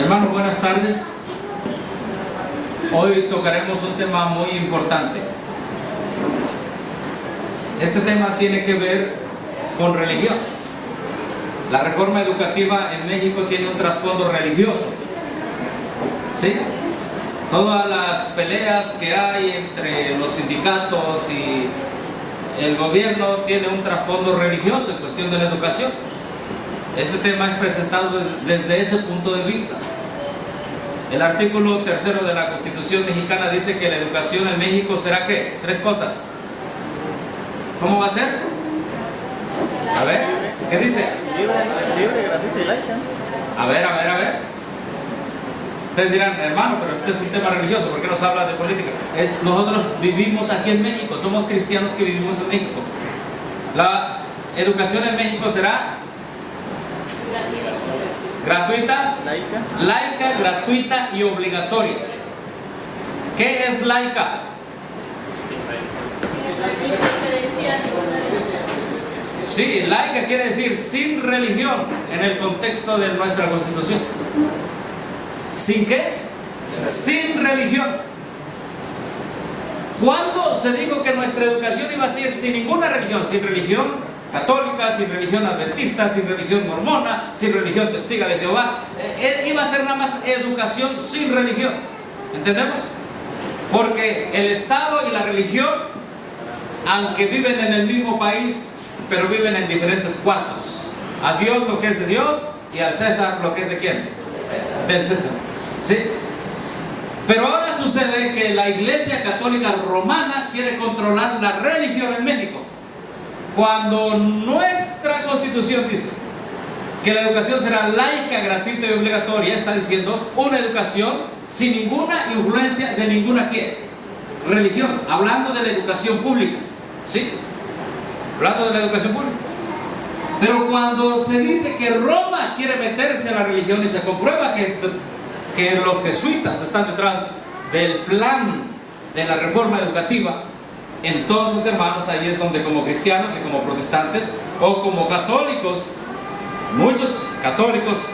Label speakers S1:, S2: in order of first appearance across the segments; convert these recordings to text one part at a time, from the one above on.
S1: Hermanos, buenas tardes. Hoy tocaremos un tema muy importante. Este tema tiene que ver con religión. La reforma educativa en México tiene un trasfondo religioso. ¿Sí? Todas las peleas que hay entre los sindicatos y el gobierno tiene un trasfondo religioso en cuestión de la educación. Este tema es presentado desde ese punto de vista. El artículo 3 de la Constitución mexicana dice que la educación en México será ¿qué? 3 cosas. ¿Cómo va a ser? A ver, ¿qué dice?
S2: Libre, gratuita y laica.
S1: A ver. Ustedes dirán, hermano, pero este es un tema religioso, ¿por qué nos habla de política? Nosotros vivimos aquí en México, somos cristianos que vivimos en México. La educación en México será gratuita, laica, gratuita y obligatoria. ¿Qué es laica? Sí, laica quiere decir sin religión en el contexto de nuestra Constitución. ¿Sin qué? Sin religión. ¿Cuándo se dijo que nuestra educación iba a ser sin ninguna religión? Sin religión católica, sin religión adventista, sin religión mormona, sin religión testiga de Jehová. Iba a ser nada más educación sin religión. ¿Entendemos? Porque el Estado y la religión, aunque viven en el mismo país, pero viven en diferentes cuartos. A Dios lo que es de Dios y al César lo que es de ¿quién? Del César. ¿Sí? Pero ahora sucede que la Iglesia Católica Romana quiere controlar la religión en México. Cuando nuestra Constitución dice que la educación será laica, gratuita y obligatoria, está diciendo una educación sin ninguna influencia de ninguna ¿qué? Religión, hablando de la educación pública. ¿Sí? Hablando de la educación pública. Pero cuando se dice que Roma quiere meterse a la religión y se comprueba que los jesuitas están detrás del plan de la reforma educativa, entonces, hermanos, ahí es donde como cristianos y como protestantes o como católicos, muchos católicos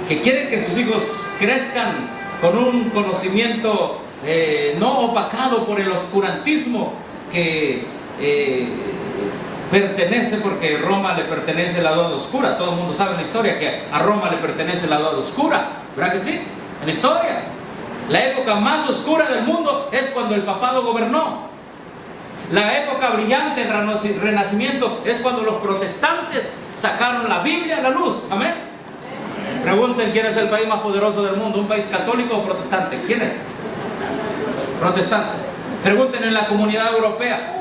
S1: que quieren que sus hijos crezcan con un conocimiento no opacado por el oscurantismo que pertenece, porque a Roma le pertenece el lado oscura. Todo el mundo sabe en la historia que a Roma le pertenece el lado oscura, ¿verdad que sí? En la historia, la época más oscura del mundo es cuando el papado gobernó. La época brillante, el renacimiento, es cuando los protestantes sacaron la Biblia a la luz. Amén. Pregunten quién es el país más poderoso del mundo, un país católico o protestante. ¿Quién es? Protestante. Pregunten en la Comunidad Europea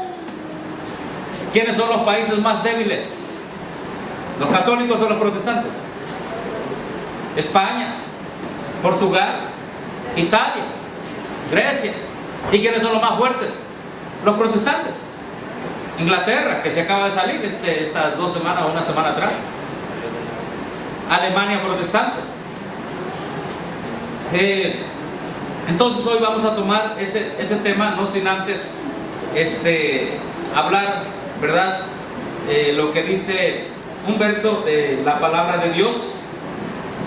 S1: quiénes son los países más débiles, los católicos o los protestantes. España, Portugal, Italia, Grecia. ¿Y quiénes son los más fuertes? Los protestantes. Inglaterra, que se acaba de salir estas 2 semanas o una semana atrás. Alemania protestante. Entonces hoy vamos a tomar ese tema, no sin antes hablar, ¿verdad? Lo que dice un verso de la palabra de Dios.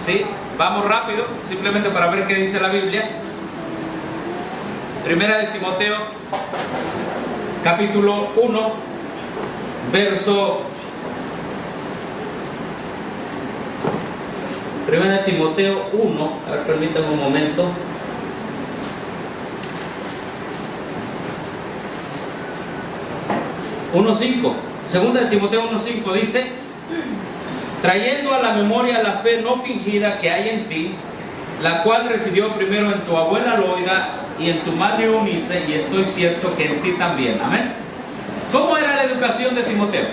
S1: ¿Sí? Vamos rápido, simplemente para ver qué dice la Biblia. Primera de Timoteo, capítulo 1, verso. Primera de Timoteo 1, a ver, permítanme un momento. Segunda de Timoteo 1:5 dice: trayendo a la memoria la fe no fingida que hay en ti, la cual residió primero en tu abuela Loida y en tu madre Eunice, y estoy cierto que en ti también. Amén. ¿Cómo era la educación de Timoteo?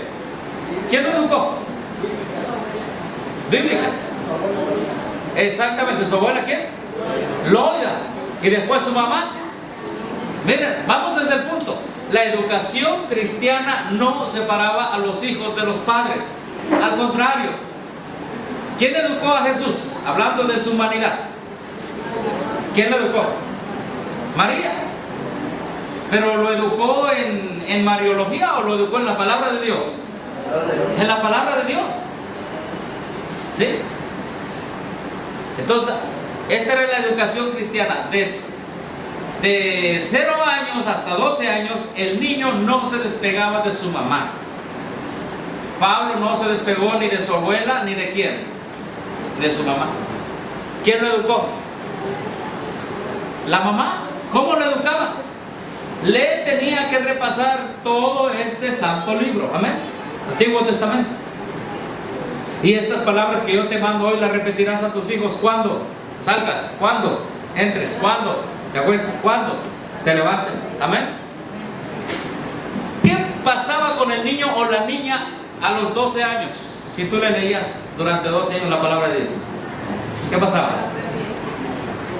S1: ¿Quién lo educó? Bíblica. Exactamente. ¿Su abuela quién? Loida. Y después su mamá. Miren, vamos desde el punto. La educación cristiana no separaba a los hijos de los padres. Al contrario. ¿Quién educó a Jesús? Hablando de su humanidad. ¿Quién lo educó? María. ¿Pero lo educó en mariología o lo educó en la palabra de Dios? En la palabra de Dios. ¿Sí? Entonces, Esta era la educación cristiana. De 0 años hasta 12 años, el niño no se despegaba de su mamá. Pablo no se despegó ni de su abuela, ni de quién, de su mamá. ¿Quién lo educó? La mamá. ¿Cómo lo educaba? Le tenía que repasar todo este santo libro, amén, Antiguo Testamento. Y estas palabras que yo te mando hoy las repetirás a tus hijos cuando salgas, cuando entres, cuando te acuestes, cuando te levantes, amén. ¿Qué pasaba con el niño o la niña a los 12 años? Si tú le leías durante 12 años la palabra de Dios, ¿qué pasaba?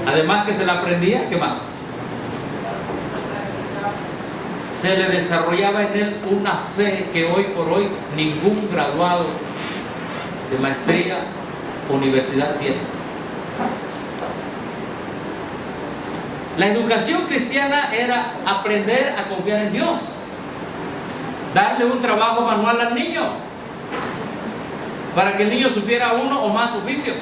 S1: Además que se la aprendía, ¿qué más? Se le desarrollaba en él una fe que hoy por hoy ningún graduado de maestría o universidad tiene. La educación cristiana era aprender a confiar en Dios, darle un trabajo manual al niño, para que el niño supiera uno o más oficios,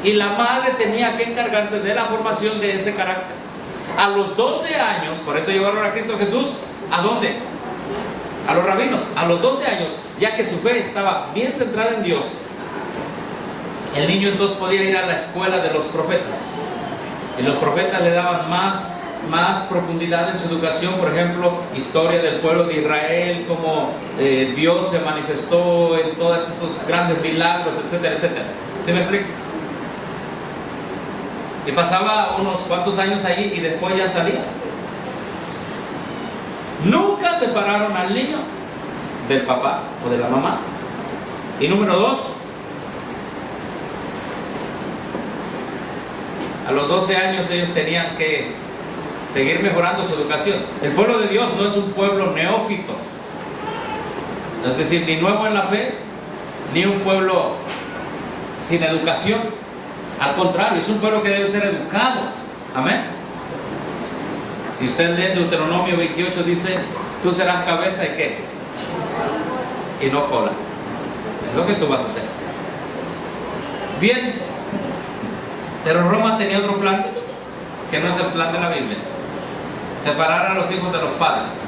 S1: y la madre tenía que encargarse de la formación de ese carácter. A los 12 años, por eso llevaron a Cristo Jesús, ¿a dónde? A los rabinos. A los 12 años, ya que su fe estaba bien centrada en Dios, el niño entonces podía ir a la escuela de los profetas, y los profetas le daban más profundidad en su educación. Por ejemplo, historia del pueblo de Israel, cómo Dios se manifestó en todos esos grandes milagros, etcétera, etcétera. ¿Sí me explico? Y pasaba unos cuantos años allí y después ya salía. Nunca separaron al niño del papá o de la mamá. Y número 2, a los 12 años ellos tenían que seguir mejorando su educación. El pueblo de Dios no es un pueblo neófito, es decir, ni nuevo en la fe, ni un pueblo sin educación. Al contrario, es un pueblo que debe ser educado. Amén. Si usted lee Deuteronomio 28, dice: tú serás cabeza y ¿qué? Y no cola. Es lo que tú vas a hacer. Bien. Pero Roma tenía otro plan, que no es el plan de la Biblia: separar a los hijos de los padres.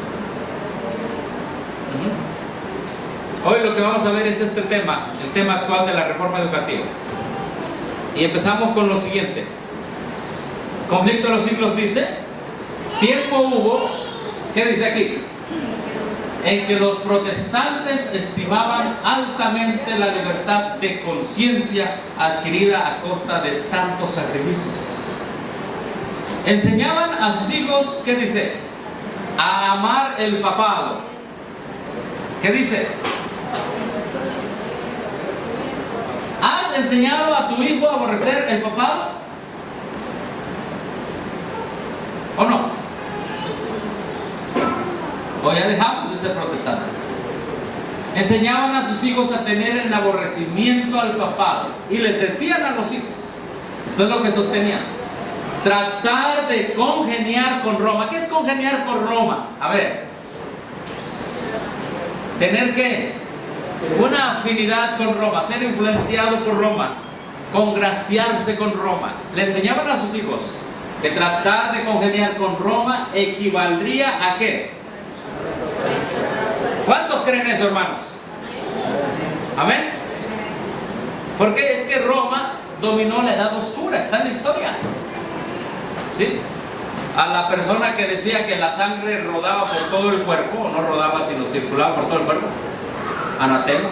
S1: Hoy lo que vamos a ver es este tema, el tema actual de la reforma educativa. Y empezamos con lo siguiente. Conflicto de los siglos dice: tiempo hubo, ¿qué dice aquí? En que los protestantes estimaban altamente la libertad de conciencia adquirida a costa de tantos sacrificios. Enseñaban a sus hijos, ¿qué dice? A amar el papado. ¿Qué dice? ¿Has enseñado a tu hijo a aborrecer el papado? ¿O no? ¿O ya dejamos de ser protestantes? Enseñaban a sus hijos a tener el aborrecimiento al papado y les decían a los hijos, esto es lo que sostenían: tratar de congeniar con Roma. ¿Qué es congeniar con Roma? A ver, tener ¿qué? Una afinidad con Roma, ser influenciado por Roma, congraciarse con Roma. Le enseñaban a sus hijos que tratar de congeniar con Roma equivaldría ¿a qué? ¿Cuántos creen eso, hermanos? Amén. Porque es que Roma dominó la edad oscura, está en la historia. ¿Sí? A la persona que decía que la sangre rodaba por todo el cuerpo, o no rodaba sino circulaba por todo el cuerpo, anatema.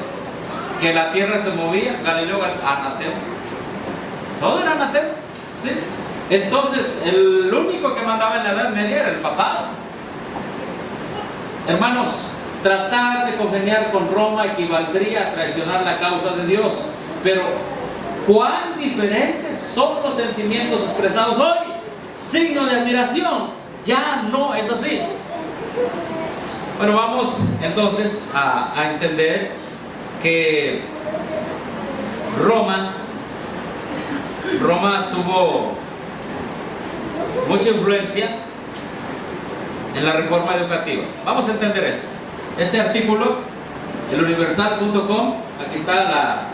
S1: Que la tierra se movía, Galileo, anatema. Todo era anatema. ¿Sí? Entonces, el único que mandaba en la Edad Media era el papado. Hermanos, tratar de congeniar con Roma equivaldría a traicionar la causa de Dios. Pero, ¿cuán diferentes son los sentimientos expresados hoy? Signo de admiración. Ya no es así. Bueno, vamos entonces a entender que Roma tuvo mucha influencia en la reforma educativa. Vamos a entender esto. Este artículo, eluniversal.com, aquí está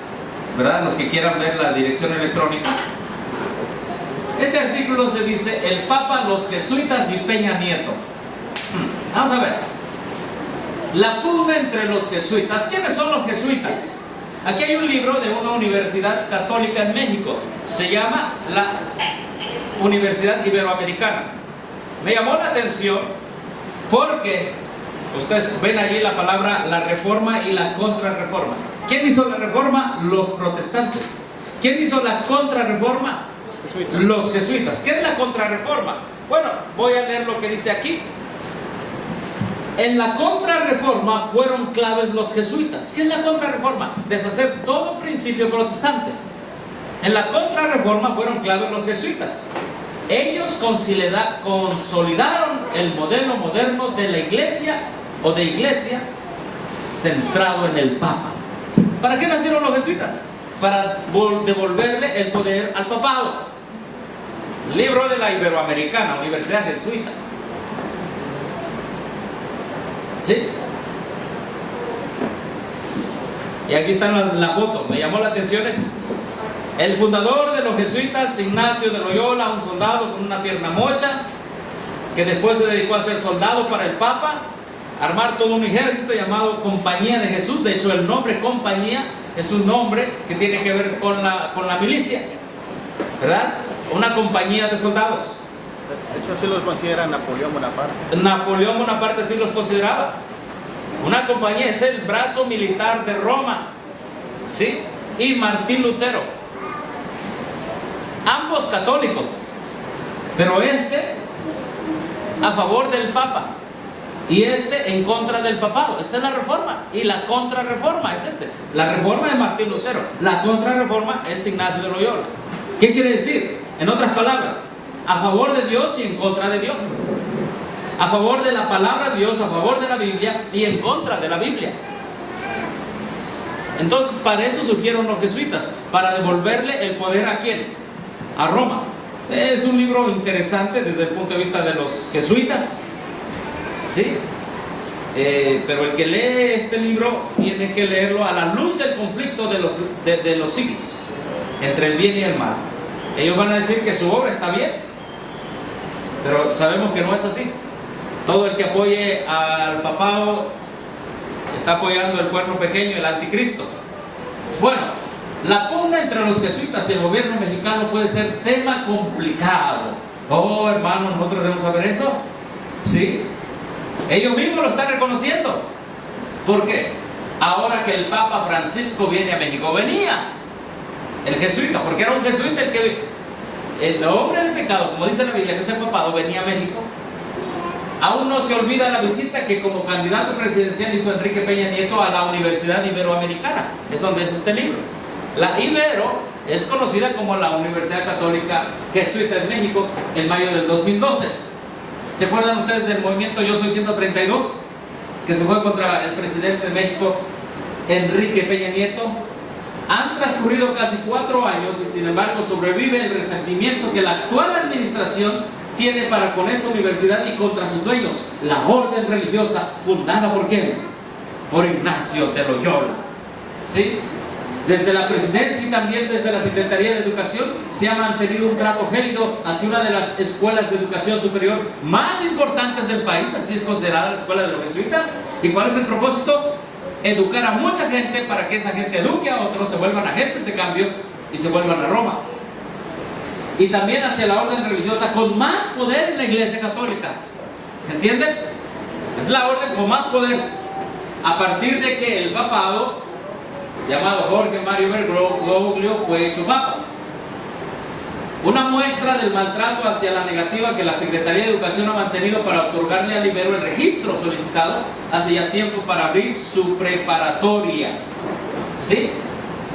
S1: ¿verdad? Los que quieran ver la dirección electrónica. Este artículo se dice el Papa, los jesuitas y Peña Nieto. Vamos a ver. La pugna entre los jesuitas. ¿Quiénes son los jesuitas? Aquí hay un libro de una universidad católica en México. Se llama la Universidad Iberoamericana. Me llamó la atención porque ustedes ven allí la palabra la reforma y la contrarreforma. ¿Quién hizo la reforma? Los protestantes. ¿Quién hizo la contrarreforma? Los jesuitas. ¿Qué es la contrarreforma? Bueno, voy a leer lo que dice aquí. En la contrarreforma fueron claves los jesuitas. ¿Qué es la contrarreforma? Deshacer todo principio protestante. En la contrarreforma fueron claves los jesuitas. Ellos consolidaron el modelo moderno de la iglesia o de iglesia centrado en el Papa. ¿Para qué nacieron los jesuitas? Para devolverle el poder al papado. Libro de la Iberoamericana, Universidad Jesuita. ¿Sí? Y aquí está la foto. Me llamó la atención eso. El fundador de los jesuitas, Ignacio de Loyola, un soldado con una pierna mocha, que después se dedicó a ser soldado para el Papa, armar todo un ejército llamado Compañía de Jesús. De hecho, el nombre compañía es un nombre que tiene que ver con la milicia, ¿verdad? Una compañía de soldados.
S2: De hecho, así los considera Napoleón Bonaparte.
S1: Napoleón Bonaparte sí los consideraba. Una compañía es el brazo militar de Roma, ¿sí? Y Martín Lutero. Ambos católicos, pero este a favor del Papa y este en contra del papado. Esta es la reforma y la contrarreforma es este. La reforma es Martín Lutero, la contrarreforma es Ignacio de Loyola. ¿Qué quiere decir? En otras palabras, a favor de Dios y en contra de Dios, a favor de la palabra de Dios, a favor de la Biblia y en contra de la Biblia. Entonces, para eso surgieron los jesuitas, para devolverle el poder ¿a quién? A Roma. Es un libro interesante desde el punto de vista de los jesuitas, ¿sí? Pero el que lee este libro tiene que leerlo a la luz del conflicto de los siglos entre el bien y el mal. Ellos van a decir que su obra está bien, pero sabemos que no es así. Todo el que apoye al papado está apoyando el cuerno pequeño, el anticristo. Bueno, la pugna entre los jesuitas y el gobierno mexicano puede ser tema complicado. Oh, hermanos, nosotros debemos saber eso. Sí, ellos mismos lo están reconociendo. ¿Por qué? Ahora que el Papa Francisco viene a México, venía el jesuita, porque era un jesuita el hombre del pecado, como dice la Biblia, que es el papado, venía a México. Aún no se olvida la visita que como candidato presidencial hizo Enrique Peña Nieto a la Universidad Iberoamericana. Es donde es este libro. La Ibero es conocida como la Universidad Católica Jesuita en México en mayo del 2012. ¿Se acuerdan ustedes del movimiento Yo Soy 132? Que se fue contra el presidente de México, Enrique Peña Nieto. Han transcurrido casi 4 años y sin embargo sobrevive el resentimiento que la actual administración tiene para con esa universidad y contra sus dueños, la orden religiosa fundada ¿por quién? Por Ignacio de Loyola. ¿Sí? Desde la presidencia y también desde la Secretaría de Educación se ha mantenido un trato gélido hacia una de las escuelas de educación superior más importantes del país. Así es considerada la escuela de los jesuitas. ¿Y cuál es el propósito? Educar a mucha gente para que esa gente eduque a otros, se vuelvan agentes de cambio y se vuelvan a Roma. Y también hacia la orden religiosa con más poder en la Iglesia Católica. ¿Entienden? Es la orden con más poder. A partir de que el papado, llamado Jorge Mario Bergoglio, fue hecho papa. Una muestra del maltrato hacia la negativa que la Secretaría de Educación ha mantenido para otorgarle a Ibero el registro solicitado hace ya tiempo para abrir su preparatoria. ¿Sí?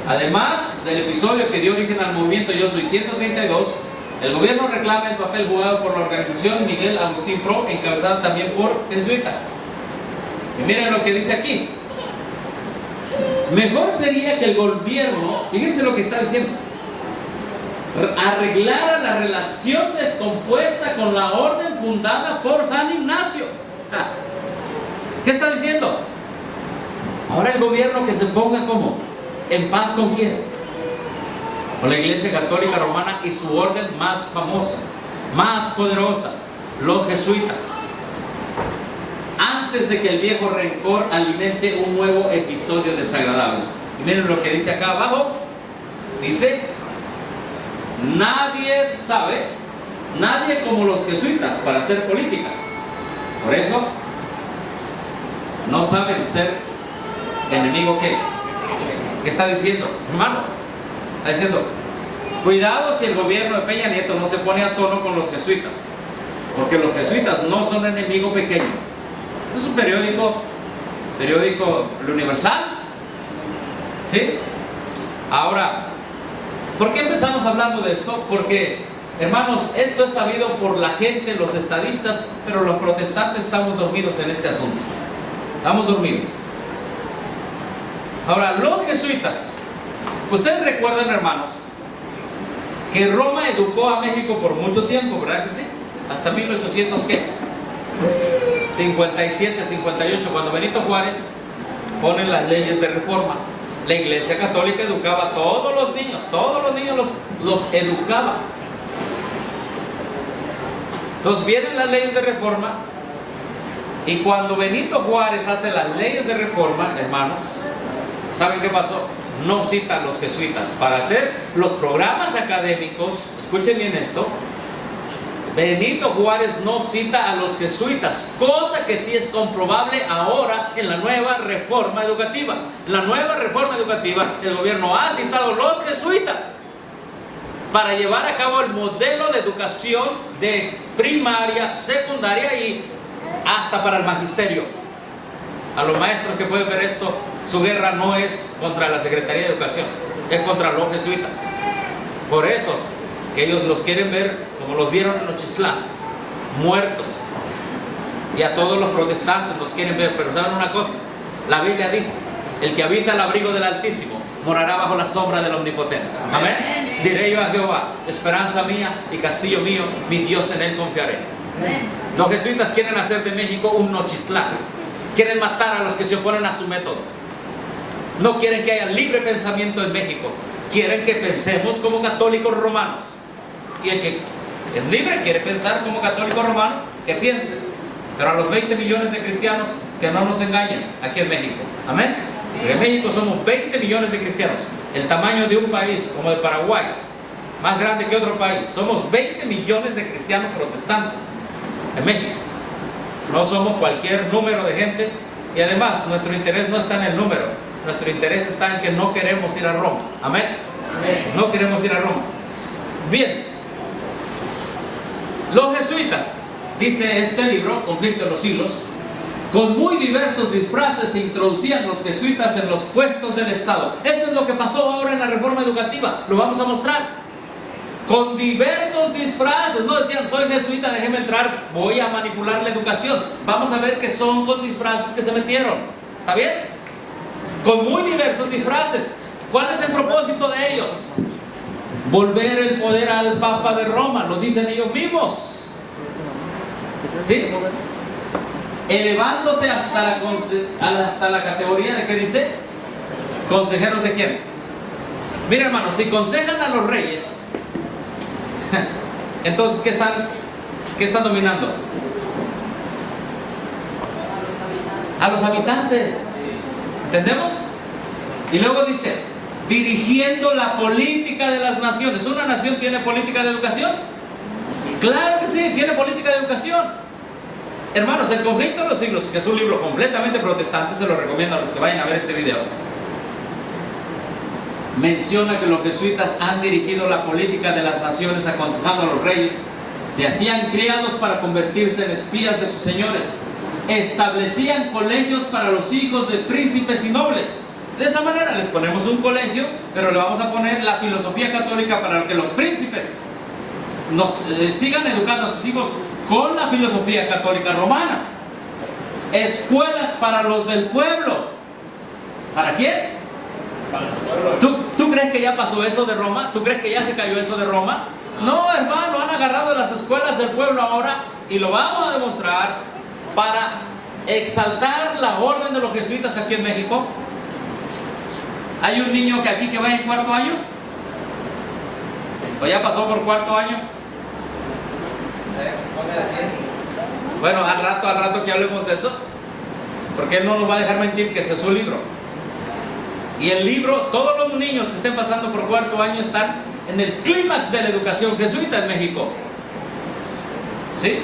S1: Además del episodio que dio origen al movimiento Yo Soy 132, el gobierno reclama el papel jugado por la organización Miguel Agustín Pro, encabezada también por jesuitas. Y miren lo que dice aquí. Mejor sería que el gobierno, fíjense lo que está diciendo, arreglara la relación descompuesta con la orden fundada por San Ignacio. ¿Qué está diciendo? Ahora el gobierno que se ponga como en paz con quién, o la Iglesia Católica Romana y su orden más famosa, más poderosa, los jesuitas. Antes de que el viejo rencor alimente un nuevo episodio desagradable. Y miren lo que dice acá abajo. Dice: nadie sabe, nadie como los jesuitas para hacer política. Por eso no saben ser enemigo. ¿Qué está diciendo, hermano? Está diciendo: cuidado si el gobierno de Peña Nieto no se pone a tono con los jesuitas, porque los jesuitas no son enemigo pequeño. Esto es un periódico El Universal, ¿sí? Ahora, ¿por qué empezamos hablando de esto? Porque, hermanos, esto es sabido por la gente, los estadistas, pero los protestantes estamos dormidos en este asunto. Estamos dormidos. Ahora, los jesuitas, ustedes recuerdan, hermanos, que Roma educó a México por mucho tiempo, ¿verdad que sí? Hasta 1857, 58, cuando Benito Juárez pone las leyes de reforma. La Iglesia Católica educaba a todos los niños los educaba. Entonces vienen las leyes de reforma, y cuando Benito Juárez hace las leyes de reforma, hermanos, ¿saben qué pasó? No cita a los jesuitas para hacer los programas académicos. Escuchen bien esto. Benito Juárez no cita a los jesuitas, cosa que sí es comprobable ahora en la nueva reforma educativa. La nueva reforma educativa, el gobierno ha citado a los jesuitas para llevar a cabo el modelo de educación de primaria, secundaria y hasta para el magisterio. A los maestros que pueden ver esto, su guerra no es contra la Secretaría de Educación, es contra los jesuitas. Por eso que ellos los quieren ver como los vieron en Nochistlán, muertos. Y a todos los protestantes los quieren ver. Pero ¿saben una cosa? La Biblia dice: el que habita el abrigo del Altísimo morará bajo la sombra del Omnipotente. Amén. Diré yo a Jehová: esperanza mía y castillo mío, mi Dios, en él confiaré. Amén. Los jesuitas quieren hacer de México un Nochistlán. Quieren matar a los que se oponen a su método. No quieren que haya libre pensamiento en México. Quieren que pensemos como católicos romanos. Y el que es libre quiere pensar como católico romano, que piense. Pero a los 20 millones de cristianos, que no nos engañen aquí en México. Amén. Porque en México somos 20 millones de cristianos, el tamaño de un país como el Paraguay, más grande que otro país. Somos 20 millones de cristianos protestantes en México. No somos cualquier número de gente. Y además nuestro interés no está en el número, nuestro interés está en que no queremos ir a Roma. Amén. No queremos ir a Roma. Bien, los jesuitas, dice este libro, Conflicto de los Siglos, con muy diversos disfraces se introducían los jesuitas en los puestos del Estado. Eso es lo que pasó ahora en la reforma educativa. Lo vamos a mostrar. Con diversos disfraces. No decían: soy jesuita, déjeme entrar, voy a manipular la educación. Vamos a ver que son con disfraces que se metieron. ¿Está bien? Con muy diversos disfraces. ¿Cuál es el propósito de ellos? Volver el poder al Papa de Roma. Lo dicen ellos mismos. ¿Sí? Elevándose hasta la categoría de, ¿qué dice? ¿Consejeros de quién? Mira, hermanos, si aconsejan a los reyes, entonces ¿qué están dominando? A los habitantes. ¿Entendemos? Y luego dice: dirigiendo la política de las naciones. ¿Una nación tiene política de educación? Claro que sí, tiene política de educación. Hermanos, el Conflicto de los Siglos, que es un libro completamente protestante, se lo recomiendo a los que vayan a ver este video, menciona que los jesuitas han dirigido la política de las naciones aconsejando a los reyes. Se hacían criados para convertirse en espías de sus señores. Establecían colegios para los hijos de príncipes y nobles. De esa manera les ponemos un colegio, pero le vamos a poner la filosofía católica para que los príncipes sigan educando a sus hijos con la filosofía católica romana. Escuelas para los del pueblo. ¿Para quién? ¿Tú crees que ya pasó eso de Roma? ¿Tú crees que ya se cayó eso de Roma? No, hermano, han agarrado las escuelas del pueblo ahora, y lo vamos a demostrar para exaltar la orden de los jesuitas aquí en México. Hay un niño que aquí que va en cuarto año. ¿O ya pasó por cuarto año? Bueno, al rato que hablemos de eso, porque él no nos va a dejar mentir que ese es su libro. Y el libro, todos los niños que estén pasando por cuarto año están en el clímax de la educación jesuita en México. ¿Sí?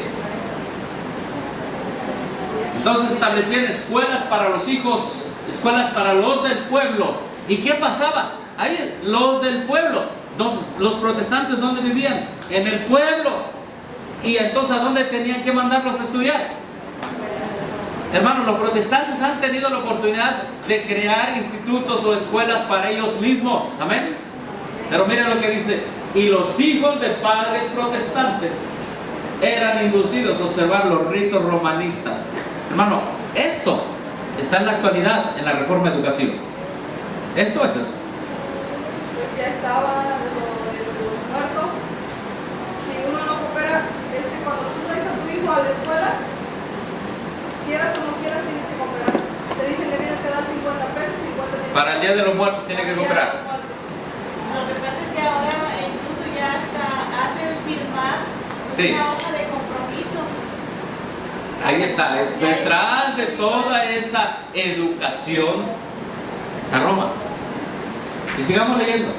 S1: Entonces establecían escuelas para los hijos, escuelas para los del pueblo. ¿Y qué pasaba? Ahí, los del pueblo. Entonces, los protestantes, ¿dónde vivían? En el pueblo. Y entonces, ¿a dónde tenían que mandarlos a estudiar? Hermanos, los protestantes han tenido la oportunidad de crear institutos o escuelas para ellos mismos. Amén. Pero miren lo que dice: y los hijos de padres protestantes eran inducidos a observar los ritos romanistas. Hermano, esto está en la actualidad en la reforma educativa. Esto es eso.
S3: Pues ya estaba lo de los muertos. Si uno no coopera, es que cuando tú traes a tu hijo a la escuela, quieras o no quieras, tienes que cooperar. Te dicen que tienes que dar 50 pesos, 50
S1: Para el Día de los Muertos tiene que cooperar.
S4: Lo que pasa es que ahora incluso ya hasta hacen firmar
S1: Sí.
S4: una hoja de compromiso.
S1: Ahí está, detrás de toda esa educación está Roma. Y sigamos leyendo.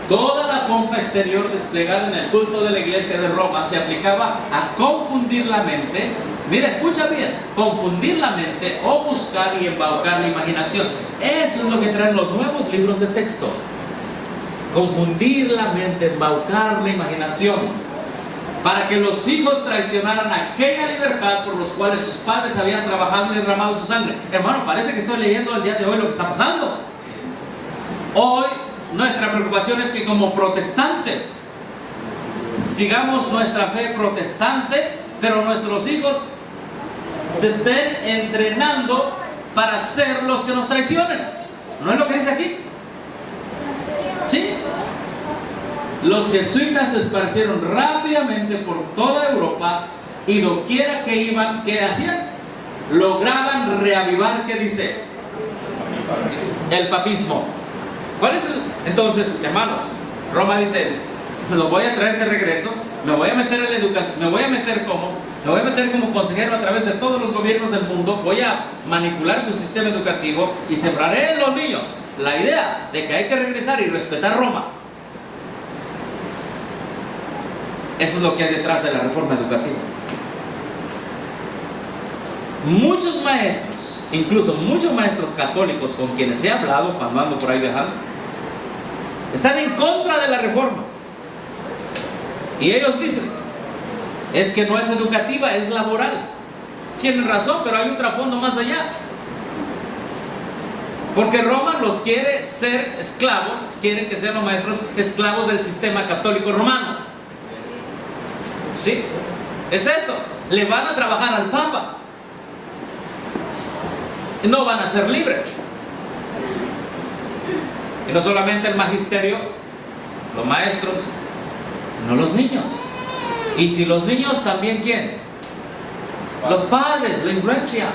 S1: Toda la pompa exterior desplegada en el culto de la iglesia de Roma se aplicaba a confundir la mente. Mira, escucha bien: confundir la mente, ofuscar y embaucar la imaginación. Eso es lo que traen los nuevos libros de texto. Confundir la mente, embaucar la imaginación, para que los hijos traicionaran aquella libertad por los cuales sus padres habían trabajado y derramado su sangre. Hermano, parece que estoy leyendo el día de hoy lo que está pasando. Hoy nuestra preocupación es que como protestantes sigamos nuestra fe protestante, pero nuestros hijos se estén entrenando para ser los que nos traicionen. ¿No es lo que dice aquí? ¿Sí? Los jesuitas se esparcieron rápidamente por toda Europa y doquiera que iban, ¿qué hacían? Lograban reavivar, ¿qué dice? El papismo. ¿Cuál es el? Entonces, hermanos, Roma dice: lo voy a traer de regreso, me voy a meter en la educación, me voy a meter como consejero a través de todos los gobiernos del mundo, voy a manipular su sistema educativo y sembraré en los niños la idea de que hay que regresar y respetar Roma. Eso es lo que hay detrás de la reforma educativa. Muchos maestros, incluso muchos maestros católicos con quienes he hablado cuando ando por ahí viajando, están en contra de la reforma. Y ellos dicen: es que no es educativa, es laboral. Tienen razón, pero hay un trasfondo más allá. Porque Roma los quiere ser esclavos, quieren que sean los maestros esclavos del sistema católico romano. ¿Sí? Es eso. Le van a trabajar al Papa. No van a ser libres. Y no solamente el magisterio, los maestros, sino los niños. Y si los niños, también ¿quién? Los padres, la influencia.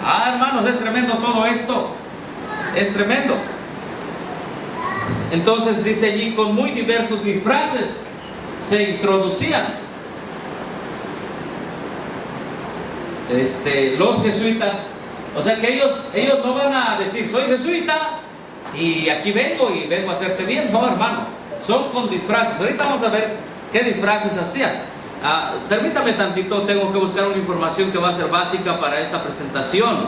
S1: Ah, hermanos, es tremendo todo esto. Es tremendo. Entonces dice allí: con muy diversos disfraces se introducían los jesuitas. O sea que ellos no van a decir: soy jesuita y aquí vengo a hacerte bien. No, hermano, son con disfraces. Ahorita vamos a ver qué disfraces hacían. Permítame tantito, tengo que buscar una información que va a ser básica para esta presentación.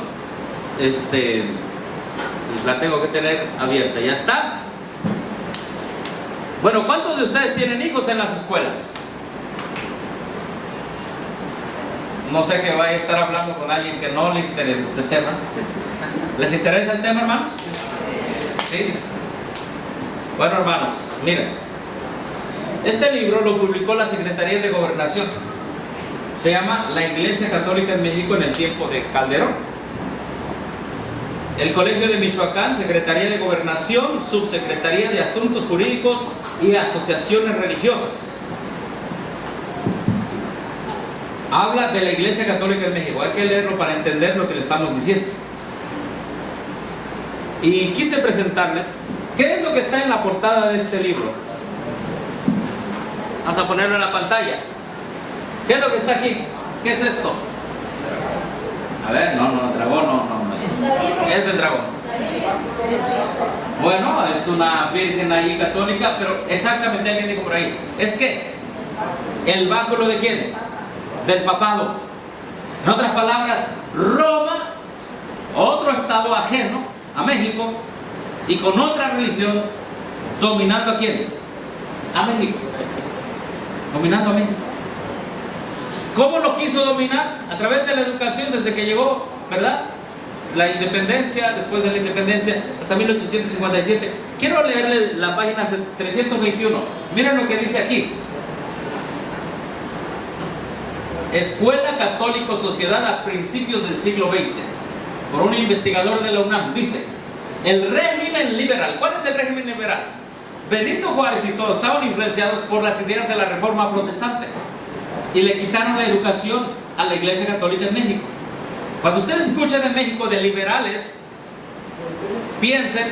S1: La tengo que tener abierta. ¿Ya está? Bueno, ¿cuántos de ustedes tienen hijos en las escuelas? No sé que vaya a estar hablando con alguien que no le interese este tema. ¿Les interesa el tema, hermanos? Sí. Bueno, hermanos, miren. Este libro lo publicó la Secretaría de Gobernación. Se llama La Iglesia Católica en México en el tiempo de Calderón. El Colegio de Michoacán, Secretaría de Gobernación, Subsecretaría de Asuntos Jurídicos y Asociaciones Religiosas. Habla de la Iglesia Católica en México. Hay que leerlo para entender lo que le estamos diciendo. Y quise presentarles qué es lo que está en la portada de este libro. Vamos a ponerlo en la pantalla. ¿Qué es lo que está aquí? ¿Qué es esto? A ver, no, dragón, no. ¿Qué es del dragón? Bueno, es una virgen ahí católica, pero exactamente alguien dijo por ahí. ¿Es que el báculo de quién? Del papado. En otras palabras, Roma, otro estado ajeno a México y con otra religión, dominando a quién? A México. Dominando a México. ¿Cómo lo quiso dominar? A través de la educación desde que llegó, ¿verdad? La independencia, después de la independencia, hasta 1857. Quiero leerle la página 321. Miren lo que dice aquí. Escuela Católico Sociedad a principios del siglo XX, por un investigador de la UNAM. Dice, el régimen liberal. ¿Cuál es el régimen liberal? Benito Juárez y todos estaban influenciados por las ideas de la Reforma Protestante y le quitaron la educación a la Iglesia Católica en México. Cuando ustedes escuchan en México de liberales, piensen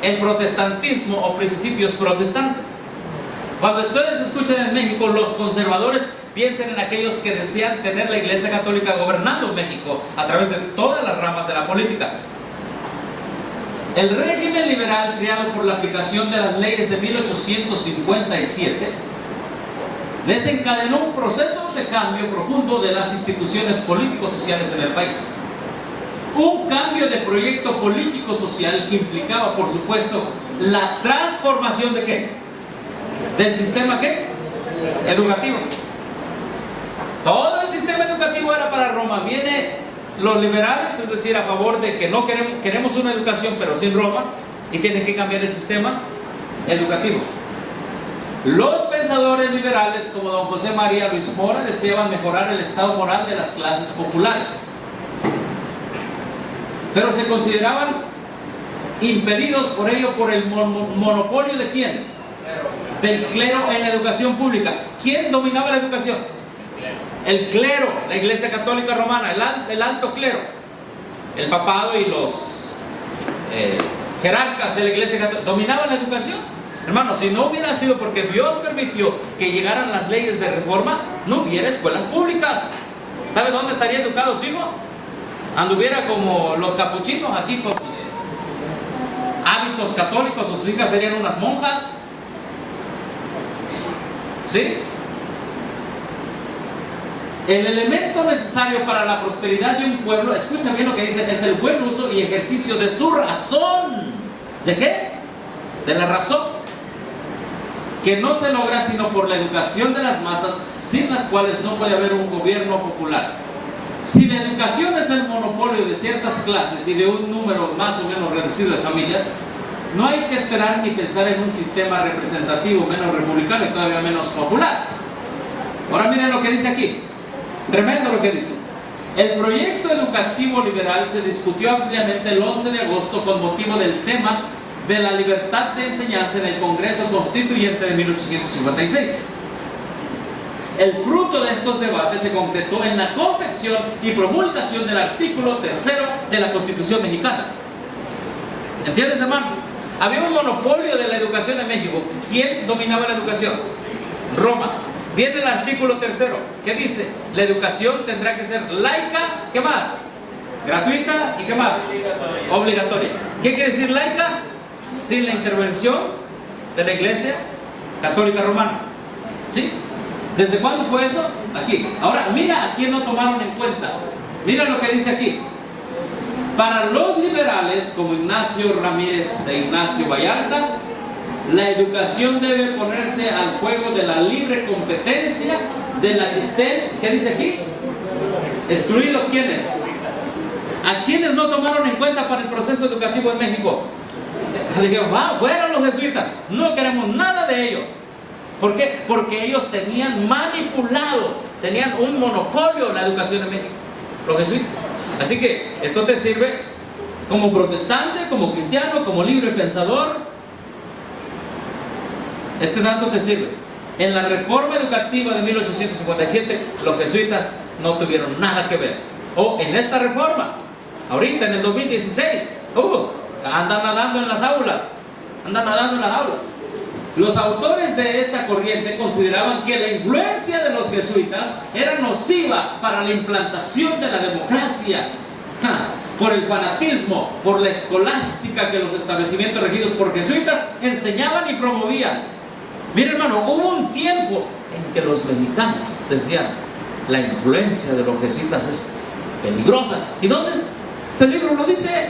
S1: en protestantismo o principios protestantes. Cuando ustedes escuchan en México los conservadores, piensen en aquellos que desean tener la Iglesia Católica gobernando México a través de todas las ramas de la política. El régimen liberal creado por la aplicación de las leyes de 1857 desencadenó un proceso de cambio profundo de las instituciones político-sociales en el país. Un cambio de proyecto político-social que implicaba, por supuesto, la transformación ¿de qué? ¿Del sistema qué? Educativo. Todo el sistema educativo era para Roma. Viene los liberales, es decir, a favor de que no queremos una educación pero sin Roma, y tienen que cambiar el sistema educativo. Los pensadores liberales como don José María Luis Mora deseaban mejorar el estado moral de las clases populares, pero se consideraban impedidos por ello por el monopolio ¿de quién? Del clero en la educación pública. ¿Quién dominaba la educación? El clero, la Iglesia Católica Romana, el alto clero, el papado y los jerarcas de la Iglesia Católica dominaban la educación. Hermano, si no hubiera sido porque Dios permitió que llegaran las leyes de reforma, no hubiera escuelas públicas. ¿Sabe dónde estaría educado su hijo? Anduviera como los capuchinos aquí con sus hábitos católicos, sus hijas serían unas monjas. ¿Sí? El elemento necesario para la prosperidad de un pueblo, escucha bien lo que dice, es el buen uso y ejercicio de su razón. ¿De qué? De la razón, que no se logra sino por la educación de las masas, sin las cuales no puede haber un gobierno popular. Si la educación es el monopolio de ciertas clases y de un número más o menos reducido de familias, no hay que esperar ni pensar en un sistema representativo menos republicano y todavía menos popular. Ahora miren lo que dice aquí. Tremendo lo que dice. El proyecto educativo liberal se discutió ampliamente el 11 de agosto con motivo del tema de la libertad de enseñanza en el Congreso Constituyente de 1856. El fruto de estos debates se concretó en la confección y promulgación del artículo 3 de la Constitución mexicana. ¿Entiendes, hermano? Había un monopolio de la educación en México. ¿Quién dominaba la educación? Roma. Viene el artículo 3, que dice, la educación tendrá que ser laica, ¿qué más? Gratuita y ¿qué más? Obligatoria. ¿Qué quiere decir laica? Sin la intervención de la Iglesia Católica Romana. ¿Sí? ¿Desde cuándo fue eso? Aquí. Ahora, mira a quién no tomaron en cuenta. Mira lo que dice aquí. Para los liberales como Ignacio Ramírez e Ignacio Vallarta, la educación debe ponerse al juego de la libre competencia de la que estén, ¿qué dice aquí? Excluidos ¿quiénes? ¿A quiénes no tomaron en cuenta para el proceso educativo en México? Dijeron, fuera los jesuitas, no queremos nada de ellos. ¿Por qué? Porque ellos tenían manipulado, tenían un monopolio en la educación en México, los jesuitas. Así que esto te sirve como protestante, como cristiano, como libre pensador. Este dato te sirve. En la reforma educativa de 1857, los jesuitas no tuvieron nada que ver. O en esta reforma, ahorita en el 2016, andan nadando en las aulas. Andan nadando en las aulas. Los autores de esta corriente consideraban que la influencia de los jesuitas era nociva para la implantación de la democracia, por el fanatismo, por la escolástica que los establecimientos regidos por jesuitas enseñaban y promovían. Mira, hermano, hubo un tiempo en que los mexicanos decían: la influencia de los jesuitas es peligrosa. ¿Y dónde es? Este libro lo dice.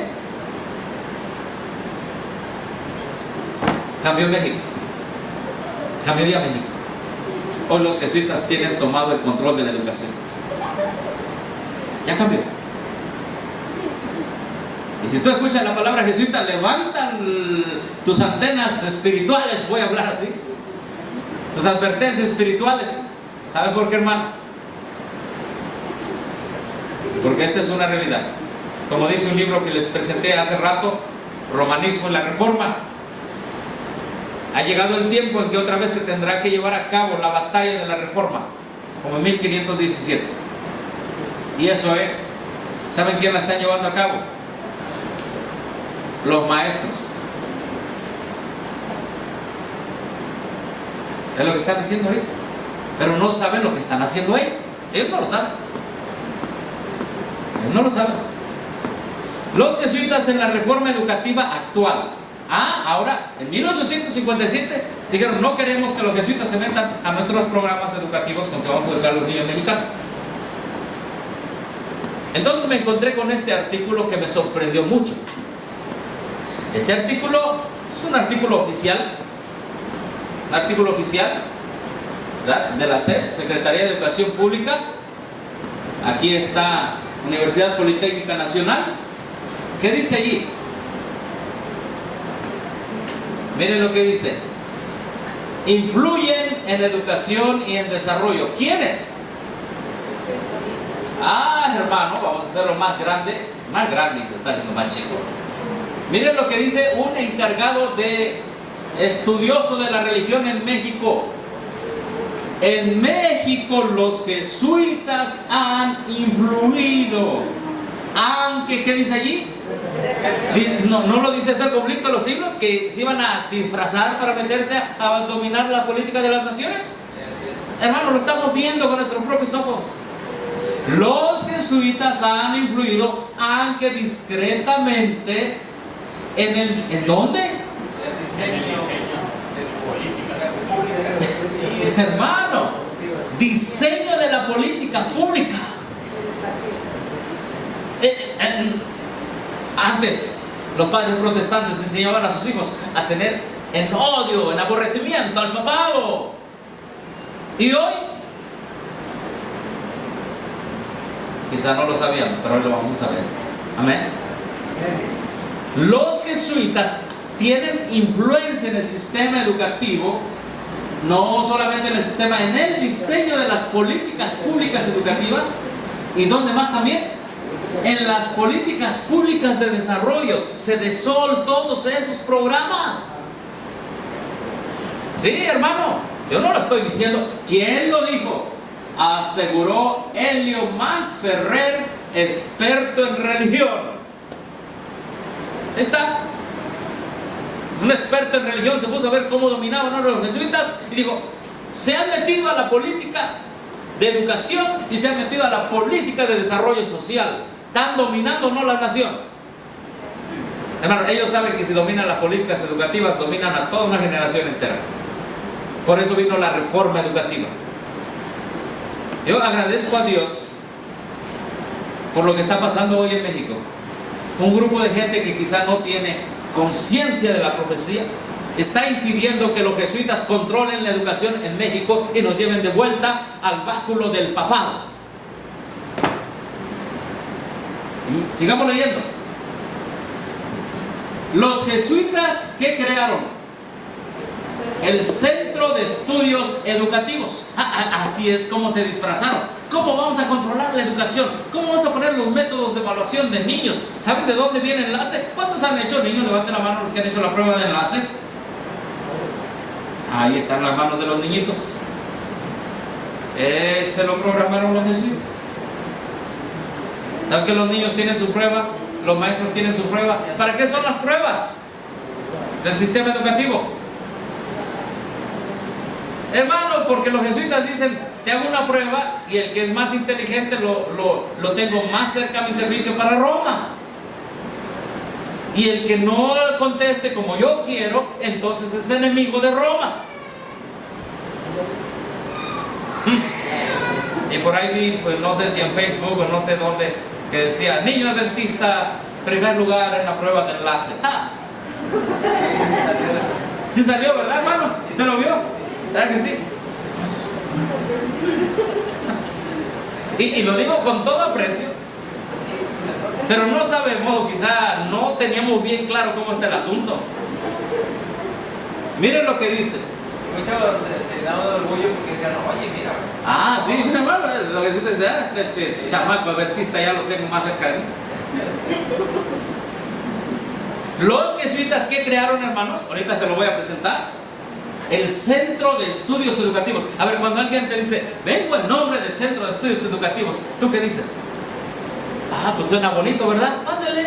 S1: Cambió México. Cambió ya México. Hoy los jesuitas tienen tomado el control de la educación. Ya cambió. Y si tú escuchas la palabra jesuita, levantan tus antenas espirituales, voy a hablar así, tus advertencias espirituales. ¿Sabes por qué, hermano? Porque esta es una realidad. Como dice un libro que les presenté hace rato, Romanismo y la Reforma, ha llegado el tiempo en que otra vez se tendrá que llevar a cabo la batalla de la Reforma, como en 1517. Y eso es, ¿saben quién la están llevando a cabo? Los maestros. Es lo que están haciendo ahorita. Pero no saben lo que están haciendo ellos. Ellos no lo saben. Ellos no lo saben. Los jesuitas en la reforma educativa actual. Ahora, en 1857 dijeron: no queremos que los jesuitas se metan a nuestros programas educativos con que vamos a educar a los niños mexicanos. Entonces me encontré con este artículo que me sorprendió mucho. Este artículo es un artículo oficial, ¿verdad?, de la SEP, Secretaría de Educación Pública. Aquí está Universidad Politécnica Nacional. ¿Qué dice allí? Miren lo que dice: influyen en educación y en desarrollo. ¿Quiénes? Hermano, vamos a hacerlo más grande y se está haciendo más chico. Miren lo que dice un encargado de estudioso de la religión en México. En México los jesuitas han influido. Aunque, ¿qué dice allí? No lo dice eso el conflicto de los siglos, que se iban a disfrazar para meterse a dominar la política de las naciones. Hermano, lo estamos viendo con nuestros propios ojos. Los jesuitas han influido, aunque discretamente, ¿en dónde?
S5: El diseño de política.
S1: Hermano, diseño de la política pública. Antes los padres protestantes enseñaban a sus hijos a tener en odio, en aborrecimiento al papado. Y hoy, quizá no lo sabían, pero hoy lo vamos a saber. Amén. Los jesuitas tienen influencia en el sistema educativo, no solamente en el sistema, en el diseño de las políticas públicas educativas. ¿Y dónde más también? En las políticas públicas de desarrollo. Cedesol, todos esos programas. Sí, hermano, yo no lo estoy diciendo. ¿Quién lo dijo? Aseguró Helio Mans Ferrer, experto en religión. Ahí está. Un experto en religión se puso a ver cómo dominaban a los jesuitas y dijo: se han metido a la política de educación y se han metido a la política de desarrollo social. Están dominando no la nación. Hermano, ellos saben que si dominan las políticas educativas, dominan a toda una generación entera. Por eso vino la reforma educativa. Yo agradezco a Dios por lo que está pasando hoy en México. Un grupo de gente que quizá no tiene conciencia de la profecía está impidiendo que los jesuitas controlen la educación en México y nos lleven de vuelta al báculo del papado. Sigamos leyendo. Los jesuitas, ¿qué crearon? El Centro de Estudios Educativos. Así es como se disfrazaron. ¿Cómo vamos a controlar la educación? ¿Cómo vamos a poner los métodos de evaluación de niños? ¿Saben de dónde viene el enlace? ¿Cuántos han hecho, niños? Levanten la mano los que han hecho la prueba de enlace. Ahí están las manos de los niñitos. Se lo programaron los jesuitas. ¿Saben que los niños tienen su prueba? Los maestros tienen su prueba. ¿Para qué son las pruebas del sistema educativo? Hermano, porque los jesuitas dicen, te hago una prueba y el que es más inteligente lo tengo más cerca a mi servicio para Roma. Y el que no conteste como yo quiero, entonces es enemigo de Roma. Y por ahí vi, pues no sé si en Facebook o no sé dónde, que decía, niño adventista, primer lugar en la prueba de enlace. Sí salió, ¿verdad, hermano? ¿Usted lo vio? ¿Verdad que sí? Y lo digo con todo aprecio, pero no sabemos, quizá no teníamos bien claro cómo está el asunto. Miren lo que dice.
S5: Muchos se daban de orgullo porque decían, oye, mira.
S1: Ah, sí, hermano, lo que sí te decía, este chamaco adventista ya lo tengo más cerca de mí. Los jesuitas que crearon, hermanos, ahorita te lo voy a presentar. El Centro de Estudios Educativos. A ver, cuando alguien te dice, vengo en nombre del Centro de Estudios Educativos, ¿tú qué dices? Ah, pues suena bonito, ¿verdad? Pásale.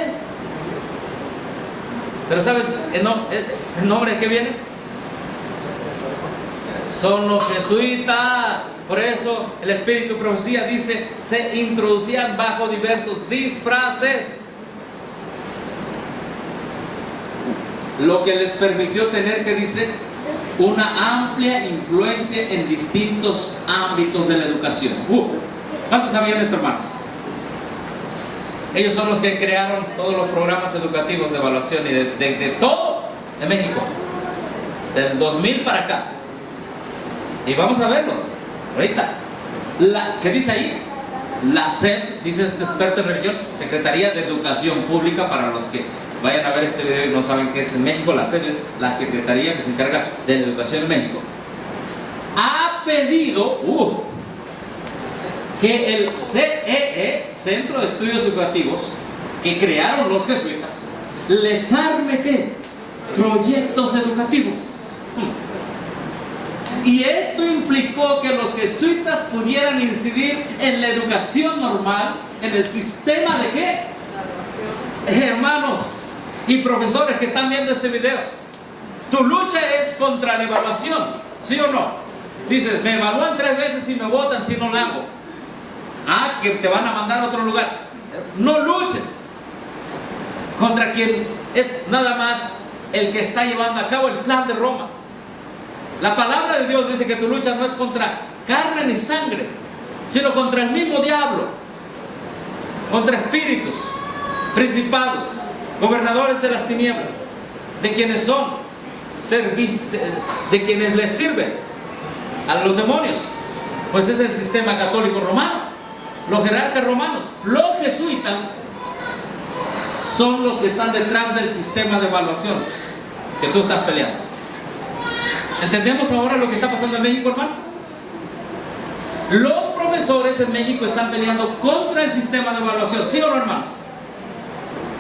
S1: Pero ¿sabes el nombre de qué viene? Son los jesuitas. Por eso el Espíritu de Profecía dice, se introducían bajo diversos disfraces, lo que les permitió tener, que dice, una amplia influencia en distintos ámbitos de la educación. ¿Cuántos sabían esto, hermanos? Ellos son los que crearon todos los programas educativos de evaluación y de todo en México, del 2000 para acá. Y vamos a verlos ahorita. ¿Qué dice ahí? La SEP, dice este experto en religión, Secretaría de Educación Pública, para los que vayan a ver este video y no saben qué es en México. La SEP es la Secretaría que se encarga de la educación en México. Ha pedido que el CEE, Centro de Estudios Educativos, que crearon los jesuitas, les arme ¿qué? Proyectos educativos. Y esto implicó que los jesuitas pudieran incidir en la educación normal, en el sistema de ¿qué? Hermanos y profesores que están viendo este video, tu lucha es contra la evaluación, ¿sí o no? Dices, me evalúan 3 veces y me votan si no la hago. Ah, que te van a mandar a otro lugar. No luches contra quien es nada más el que está llevando a cabo el plan de Roma. La palabra de Dios dice que tu lucha no es contra carne ni sangre, sino contra el mismo diablo, contra espíritus, principados, gobernadores de las tinieblas, de quienes son de quienes les sirven a los demonios. Pues es el sistema católico romano, los jerarcas romanos. Los jesuitas son los que están detrás del sistema de evaluación que tú estás peleando. ¿Entendemos ahora lo que está pasando en México, hermanos? Los profesores en México están peleando contra el sistema de evaluación, ¿sí o no, hermanos?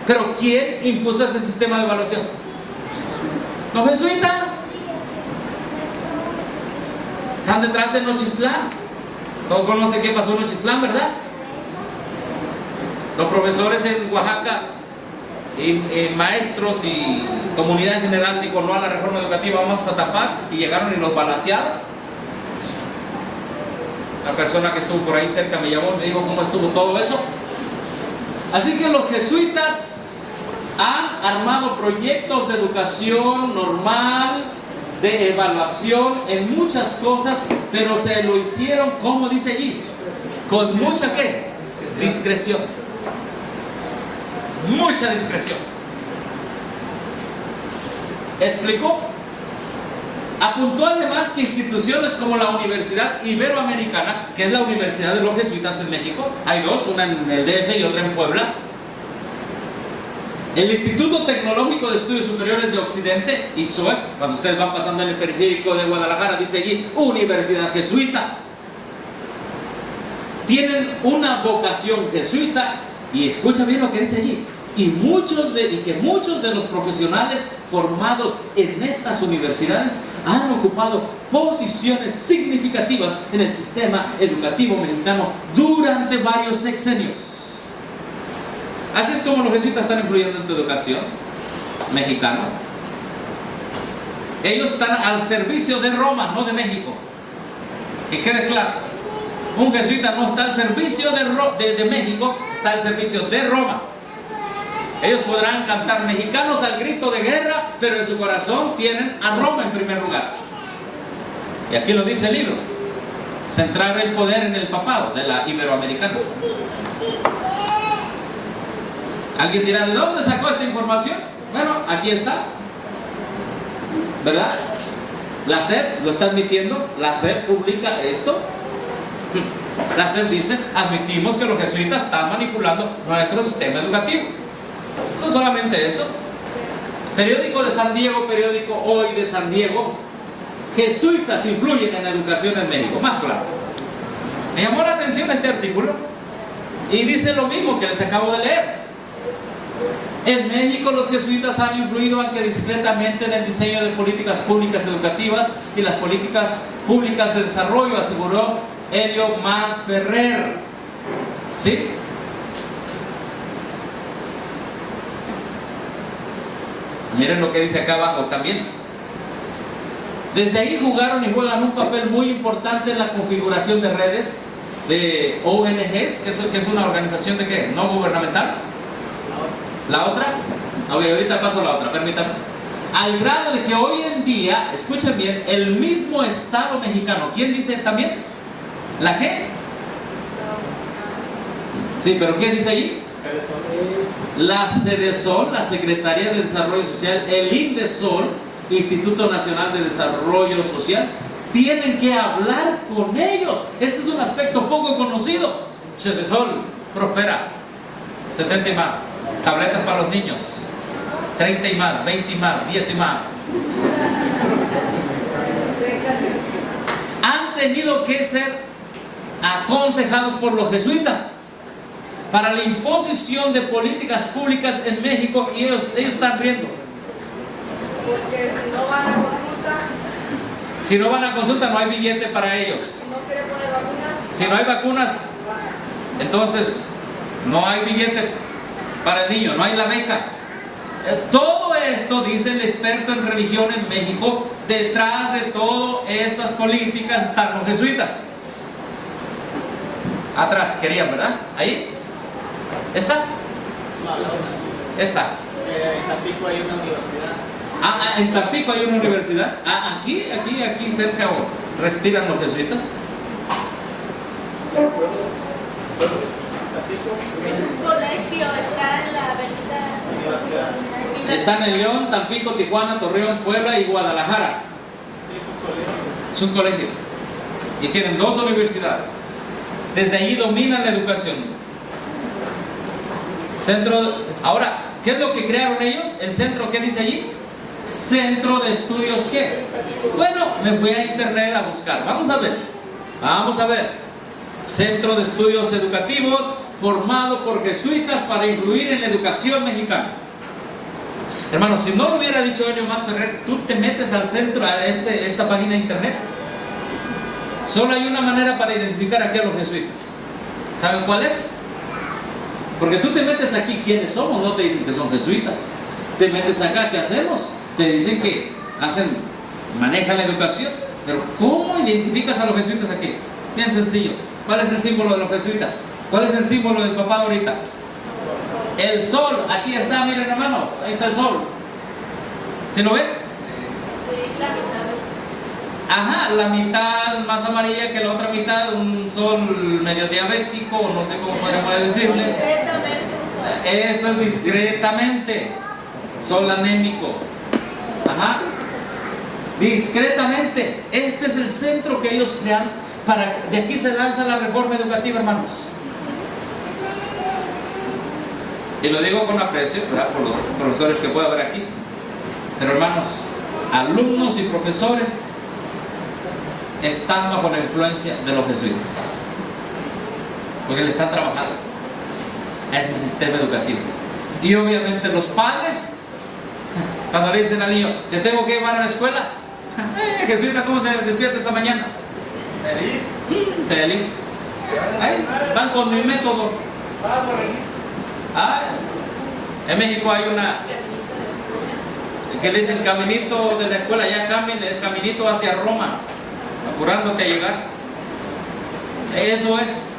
S1: Pero ¿quién impuso ese sistema de evaluación? Los jesuitas. Están detrás de Nochistlán. Todos conocen qué pasó en Nochistlán, ¿verdad? Los profesores en Oaxaca y maestros y comunidad en general dijo no a la reforma educativa, vamos a tapar, y llegaron y los balacearon. La persona que estuvo por ahí cerca me llamó y me dijo cómo estuvo todo eso. Así que los jesuitas han armado proyectos de educación normal, de evaluación en muchas cosas, pero se lo hicieron, como dice allí, con mucha ¿qué? Discreción. Mucha discreción. Explicó. Apuntó además que instituciones como la Universidad Iberoamericana, que es la Universidad de los Jesuitas en México, hay dos, una en el DF y otra en Puebla, el Instituto Tecnológico de Estudios Superiores de Occidente, ITSOE, cuando ustedes van pasando en el periférico de Guadalajara, dice allí, Universidad Jesuita, tienen una vocación jesuita. Y escucha bien lo que dice allí. Y que muchos de los profesionales formados en estas universidades han ocupado posiciones significativas en el sistema educativo mexicano durante varios sexenios. Así es como los jesuitas están influyendo en tu educación mexicana. Ellos están al servicio de Roma, no de México. Que quede claro, un jesuita no está al servicio de México, está al servicio de Roma. Ellos podrán cantar mexicanos al grito de guerra, pero en su corazón tienen a Roma en primer lugar. Y aquí lo dice el libro: centrar el poder en el papado de la iberoamericana. Alguien dirá, ¿de dónde sacó esta información? Bueno, aquí está, ¿verdad? La SEP lo está admitiendo, la SEP publica esto. La SEP dice, admitimos que los jesuitas están manipulando nuestro sistema educativo. No solamente eso, periódico de San Diego, periódico Hoy de San Diego: jesuitas influyen en la educación en México. Más claro. Me llamó la atención este artículo y dice lo mismo que les acabo de leer. En México los jesuitas han influido, aunque discretamente, en el diseño de políticas públicas educativas y las políticas públicas de desarrollo, aseguró Helio Mars Ferrer. ¿Sí? Miren lo que dice acá abajo también. Desde ahí jugaron y juegan un papel muy importante en la configuración de redes de ONGs, que es una organización de ¿qué? No gubernamental. La otra, ahorita paso a la otra, permítanme. Al grado de que hoy en día, escuchen bien, el mismo Estado mexicano, ¿quién dice también? ¿La qué? Sí, pero ¿qué dice ahí? La CEDESOL, la Secretaría de Desarrollo Social, el INDESOL, Instituto Nacional de Desarrollo Social, tienen que hablar con ellos. Este es un aspecto poco conocido. CEDESOL prospera, 70 y más. Tabletas para los niños, 30 y más, 20 y más, 10 y más. Han tenido que ser aconsejados por los jesuitas para la imposición de políticas públicas en México, y ellos están riendo.
S3: Porque si no van a consulta,
S1: Si no van a consulta, no hay billete para ellos.
S3: si no quiere poner vacunas,
S1: Si no hay vacunas, entonces no hay billete para el niño, no hay la beca. Todo esto, dice el experto en religión en México, detrás de todas estas políticas están los jesuitas. Atrás, querían, ¿verdad? Ahí. ¿Está? Está.
S2: En Tampico hay una universidad.
S1: En Tampico hay una universidad. Aquí cerca respiran los jesuitas.
S4: Es un colegio, está en la avenida.
S1: Están en León, Tampico, Tijuana, Torreón, Puebla y Guadalajara. Es un colegio. Y tienen 2 universidades. Desde allí dominan la educación. Ahora, ¿qué es lo que crearon ellos? El centro, ¿qué dice allí? Centro de Estudios, ¿qué? Bueno, me fui a internet a buscar. Vamos a ver. Centro de Estudios Educativos formado por jesuitas para influir en la educación mexicana. Hermanos, si no lo hubiera dicho Helio Mars Ferrer, tú te metes al centro, a esta página de internet. Solo hay una manera para identificar aquí a los jesuitas. ¿Saben cuál es? Porque tú te metes aquí, ¿quiénes somos? No te dicen que son jesuitas. Te metes acá, ¿qué hacemos? Te dicen que manejan la educación. Pero ¿cómo identificas a los jesuitas aquí? Bien sencillo. ¿Cuál es el símbolo de los jesuitas? ¿Cuál es el símbolo del papado ahorita? El sol. Aquí está, miren hermanos. Ahí está el sol. ¿Sí lo ven? Ajá, la mitad más amarilla que la otra mitad, un sol medio diabético, no sé cómo podríamos decirle. Esto es discretamente, sol anémico. Ajá, discretamente. Este es el centro que ellos crean de aquí se lanza la reforma educativa, hermanos. Y lo digo con aprecio, ¿verdad?, por los profesores que pueda haber aquí. Pero hermanos, alumnos y profesores están bajo la influencia de los jesuitas, porque le están trabajando a ese sistema educativo. Y obviamente los padres, cuando le dicen al niño, te tengo que llevar a la escuela, jesuita, ¿cómo se despierta esa mañana? Feliz. Ahí van con mi método. En México hay una que le dicen caminito de la escuela, ya cambien el caminito hacia Roma, apurándote a llegar. Eso es.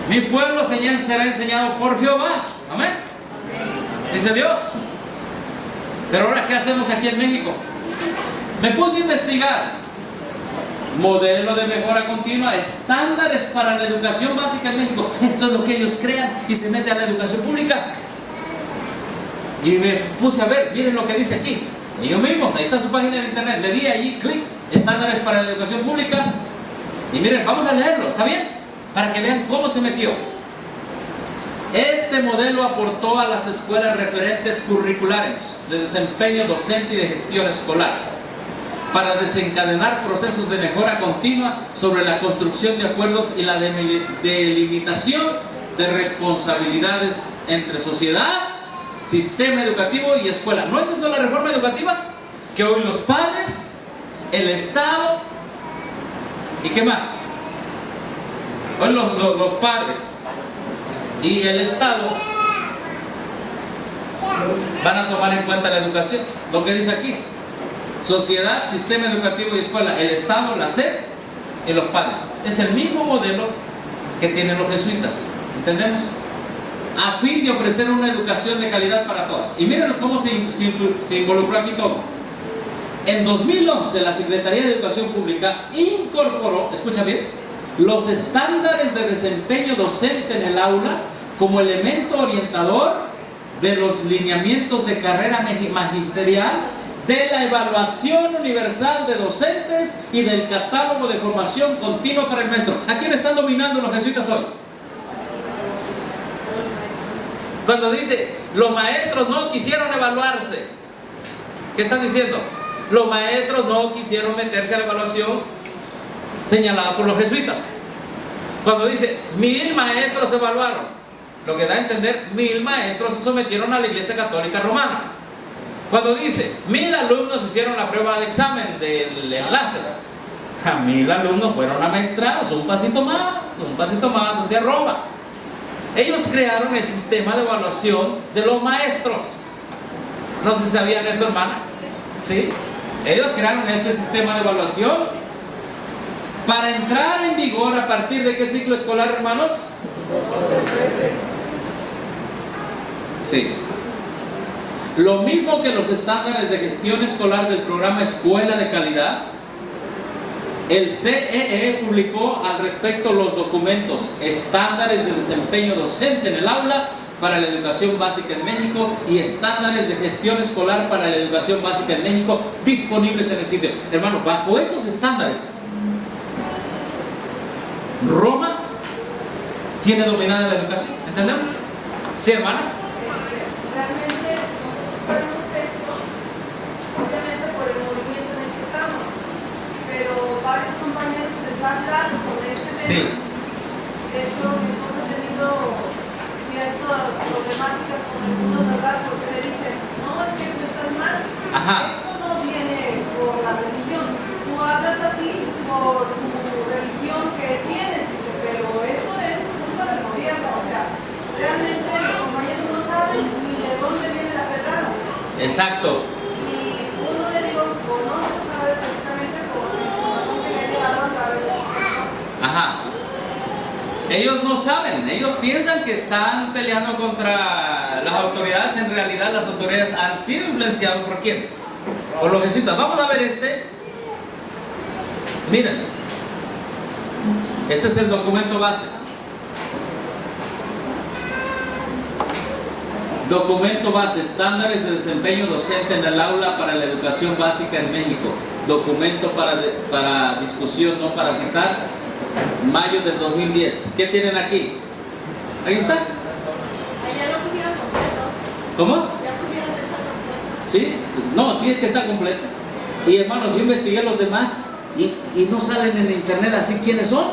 S1: Mi pueblo será enseñado por Jehová. Amén. Dice Dios. Pero ahora, ¿qué hacemos aquí en México? Me puse a investigar. Modelo de mejora continua, estándares para la educación básica en México. Esto es lo que ellos crean y se mete a la educación pública. Y me puse a ver, miren lo que dice aquí. Ellos mismos, ahí está su página de internet. Le di allí, clic, estándares para la educación pública. Y miren, vamos a leerlo, ¿está bien? Para que vean cómo se metió. Este modelo aportó a las escuelas referentes curriculares de desempeño docente y de gestión escolar para desencadenar procesos de mejora continua sobre la construcción de acuerdos y la delimitación de responsabilidades entre sociedad, sistema educativo y escuela. ¿No es eso la reforma educativa? Que hoy los padres, el Estado y ¿qué más? Hoy los padres y el Estado van a tomar en cuenta la educación. Lo que dice aquí: sociedad, sistema educativo y escuela, el Estado, la SEP y los padres. Es el mismo modelo que tienen los jesuitas, ¿entendemos? A fin de ofrecer una educación de calidad para todas. Y miren cómo se involucró aquí todo. En 2011 la Secretaría de Educación Pública incorporó, escucha bien, los estándares de desempeño docente en el aula como elemento orientador de los lineamientos de carrera magisterial, de la evaluación universal de docentes y del catálogo de formación continua para el maestro. ¿A quién están dominando los jesuitas hoy? Cuando dice, los maestros no quisieron evaluarse, ¿qué están diciendo? Los maestros no quisieron meterse a la evaluación señalada por los jesuitas. Cuando dice, 1000 maestros se evaluaron, lo que da a entender, 1000 maestros se sometieron a la Iglesia Católica Romana. Cuando dice, 1000 alumnos hicieron la prueba de examen del enlace, a 1000 alumnos fueron amaestrados, un pasito más hacia Roma. Ellos crearon el sistema de evaluación de los maestros. No sé si sabían eso, hermana. ¿Sí? Ellos crearon este sistema de evaluación para entrar en vigor a partir de qué ciclo escolar, hermanos. Sí. Lo mismo que los estándares de gestión escolar del programa Escuela de Calidad, el CEE publicó al respecto los documentos Estándares de desempeño docente en el aula para la educación básica en México y Estándares de gestión escolar para la educación básica en México, disponibles en el sitio. Hermano, bajo esos estándares, Roma tiene dominada la educación. ¿Entendemos? ¿Sí, hermana?
S3: Realmente sabemos esto, obviamente por el movimiento en el que estamos, pero varios compañeros les han hablado sobre este tema.
S1: Sí.
S3: De hecho, mi esposo ha tenido ciertas problemáticas con algunos, ¿verdad? Porque le dicen, no, es que tú estás mal.
S1: Ajá.
S3: Esto no viene por la religión. Tú hablas así por tu religión que tienes, dice, pero esto es culpa del gobierno. O sea, realmente los compañeros no saben ni de dónde viene la pedrada.
S1: Exacto.
S3: Y uno le digo, conoce, sabe precisamente por la información que le ha llegado a través de su papá.
S1: Ajá. Ellos no saben, ellos piensan que están peleando contra las autoridades. En realidad las autoridades han sido influenciadas ¿por quién? Por los jesuitas. Vamos a ver este. Miren, este es el documento base. Documento base, estándares de desempeño docente en el aula para la educación básica en México. Documento para discusión, no para citar, mayo del 2010. ¿Qué tienen aquí? Ahí está.
S4: Allá lo pusieron completo.
S1: ¿Cómo?
S4: Ya pusieron eso completo.
S1: ¿Sí? No, sí es que está completo. Y hermanos, yo investigué los demás y no salen en internet así quiénes son.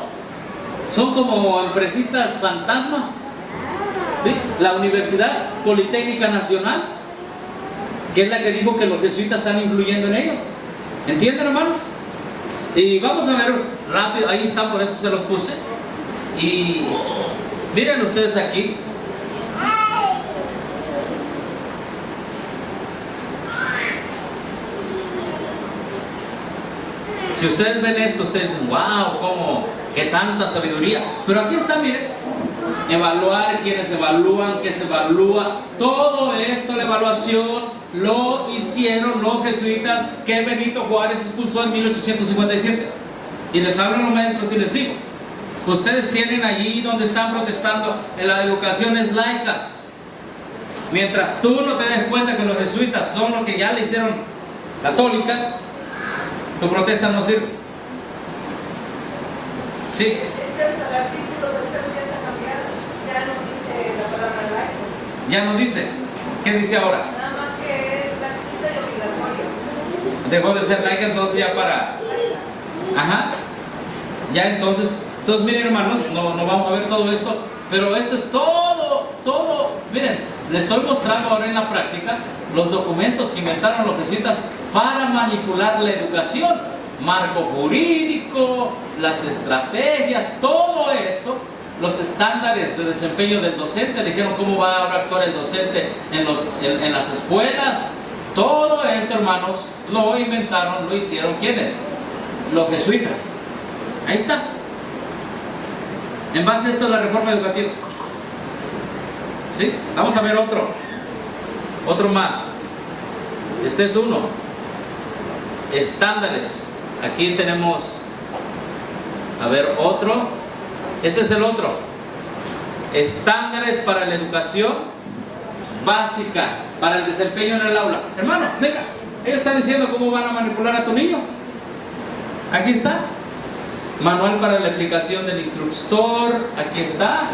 S1: Son como empresitas fantasmas. ¿Sí? La Universidad Politécnica Nacional, que es la que dijo que los jesuitas están influyendo en ellos. ¿Entienden, hermanos? Y vamos a ver rápido, ahí están, por eso se los puse. Y miren ustedes aquí. Si ustedes ven esto, ustedes dicen, wow, ¿cómo? ¡Qué tanta sabiduría! Pero aquí está, miren, evaluar, quienes evalúan, qué se evalúa, todo esto, la evaluación, lo hicieron los jesuitas que Benito Juárez expulsó en 1857. Y les hablo a los maestros y les digo, ustedes tienen allí donde están protestando, la educación es laica. Mientras tú no te des cuenta que los jesuitas son los que ya le hicieron católica, tu protesta no sirve. Sí.
S4: El artículo tercero ya está cambiado, ya no dice la palabra laicos.
S1: Ya no dice. ¿Qué dice ahora?
S4: Nada más que es gratuito y obligatorio.
S1: Dejó de ser laica, entonces ya para... Ajá. Ya entonces miren, hermanos, no vamos a ver todo esto, pero esto es todo. Miren, les estoy mostrando ahora en la práctica los documentos que inventaron los jesuitas para manipular la educación. Marco jurídico, las estrategias, todo esto, los estándares de desempeño del docente, dijeron cómo va a actuar el docente en las escuelas. Todo esto, hermanos, lo inventaron, lo hicieron, ¿quiénes? Los jesuitas. Ahí está. En base a esto, la reforma educativa. ¿Sí? Vamos a ver otro más. Este es uno. Estándares. Aquí tenemos, a ver, otro. Este es el otro. Estándares para la educación básica, para el desempeño en el aula. Hermano, venga, ellos están diciendo cómo van a manipular a tu niño. Aquí está. Manual para la aplicación del instructor. Aquí está.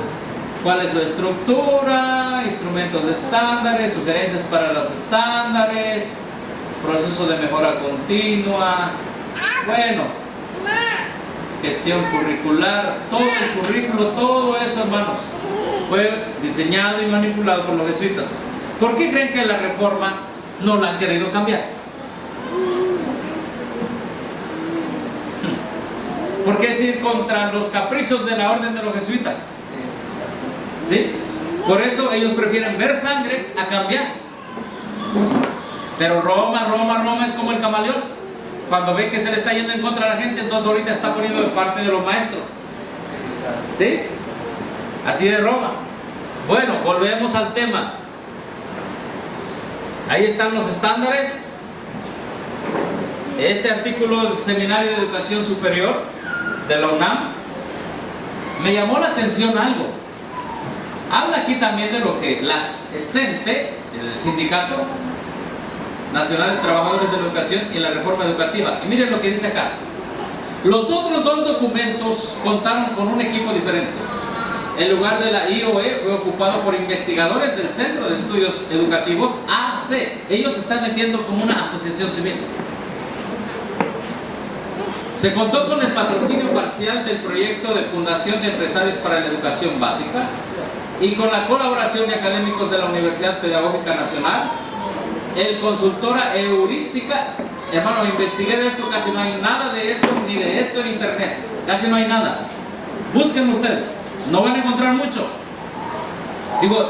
S1: ¿Cuál es su estructura? Instrumentos de estándares, sugerencias para los estándares, proceso de mejora continua. Bueno, gestión curricular, todo el currículo, todo eso, hermanos, fue diseñado y manipulado por los jesuitas. ¿Por qué creen que la reforma no la han querido cambiar? ¿Por qué es ir contra los caprichos de la orden de los jesuitas? ¿Sí? Por eso ellos prefieren ver sangre a cambiar. Pero Roma es como el camaleón. Cuando ve que se le está yendo en contra a la gente, entonces ahorita está poniendo de parte de los maestros. ¿Sí? Así de Roma. Bueno, volvemos al tema. Ahí están los estándares. Este artículo del Seminario de Educación Superior de la UNAM me llamó la atención algo. Habla aquí también de lo que la CENTE, el Sindicato Nacional de Trabajadores de la Educación, y la reforma educativa. Y miren lo que dice acá. Los otros dos documentos contaron con un equipo diferente. El lugar de la IOE fue ocupado por investigadores del Centro de Estudios Educativos AC. Ellos se están metiendo como una asociación civil. Se contó con el patrocinio parcial del proyecto de Fundación de Empresarios para la Educación Básica y con la colaboración de académicos de la Universidad Pedagógica Nacional, el consultora heurística. Hermano, investigué de esto, casi no hay nada de esto, ni de esto en internet, casi no hay nada. Búsquenlo ustedes, no van a encontrar mucho. Digo,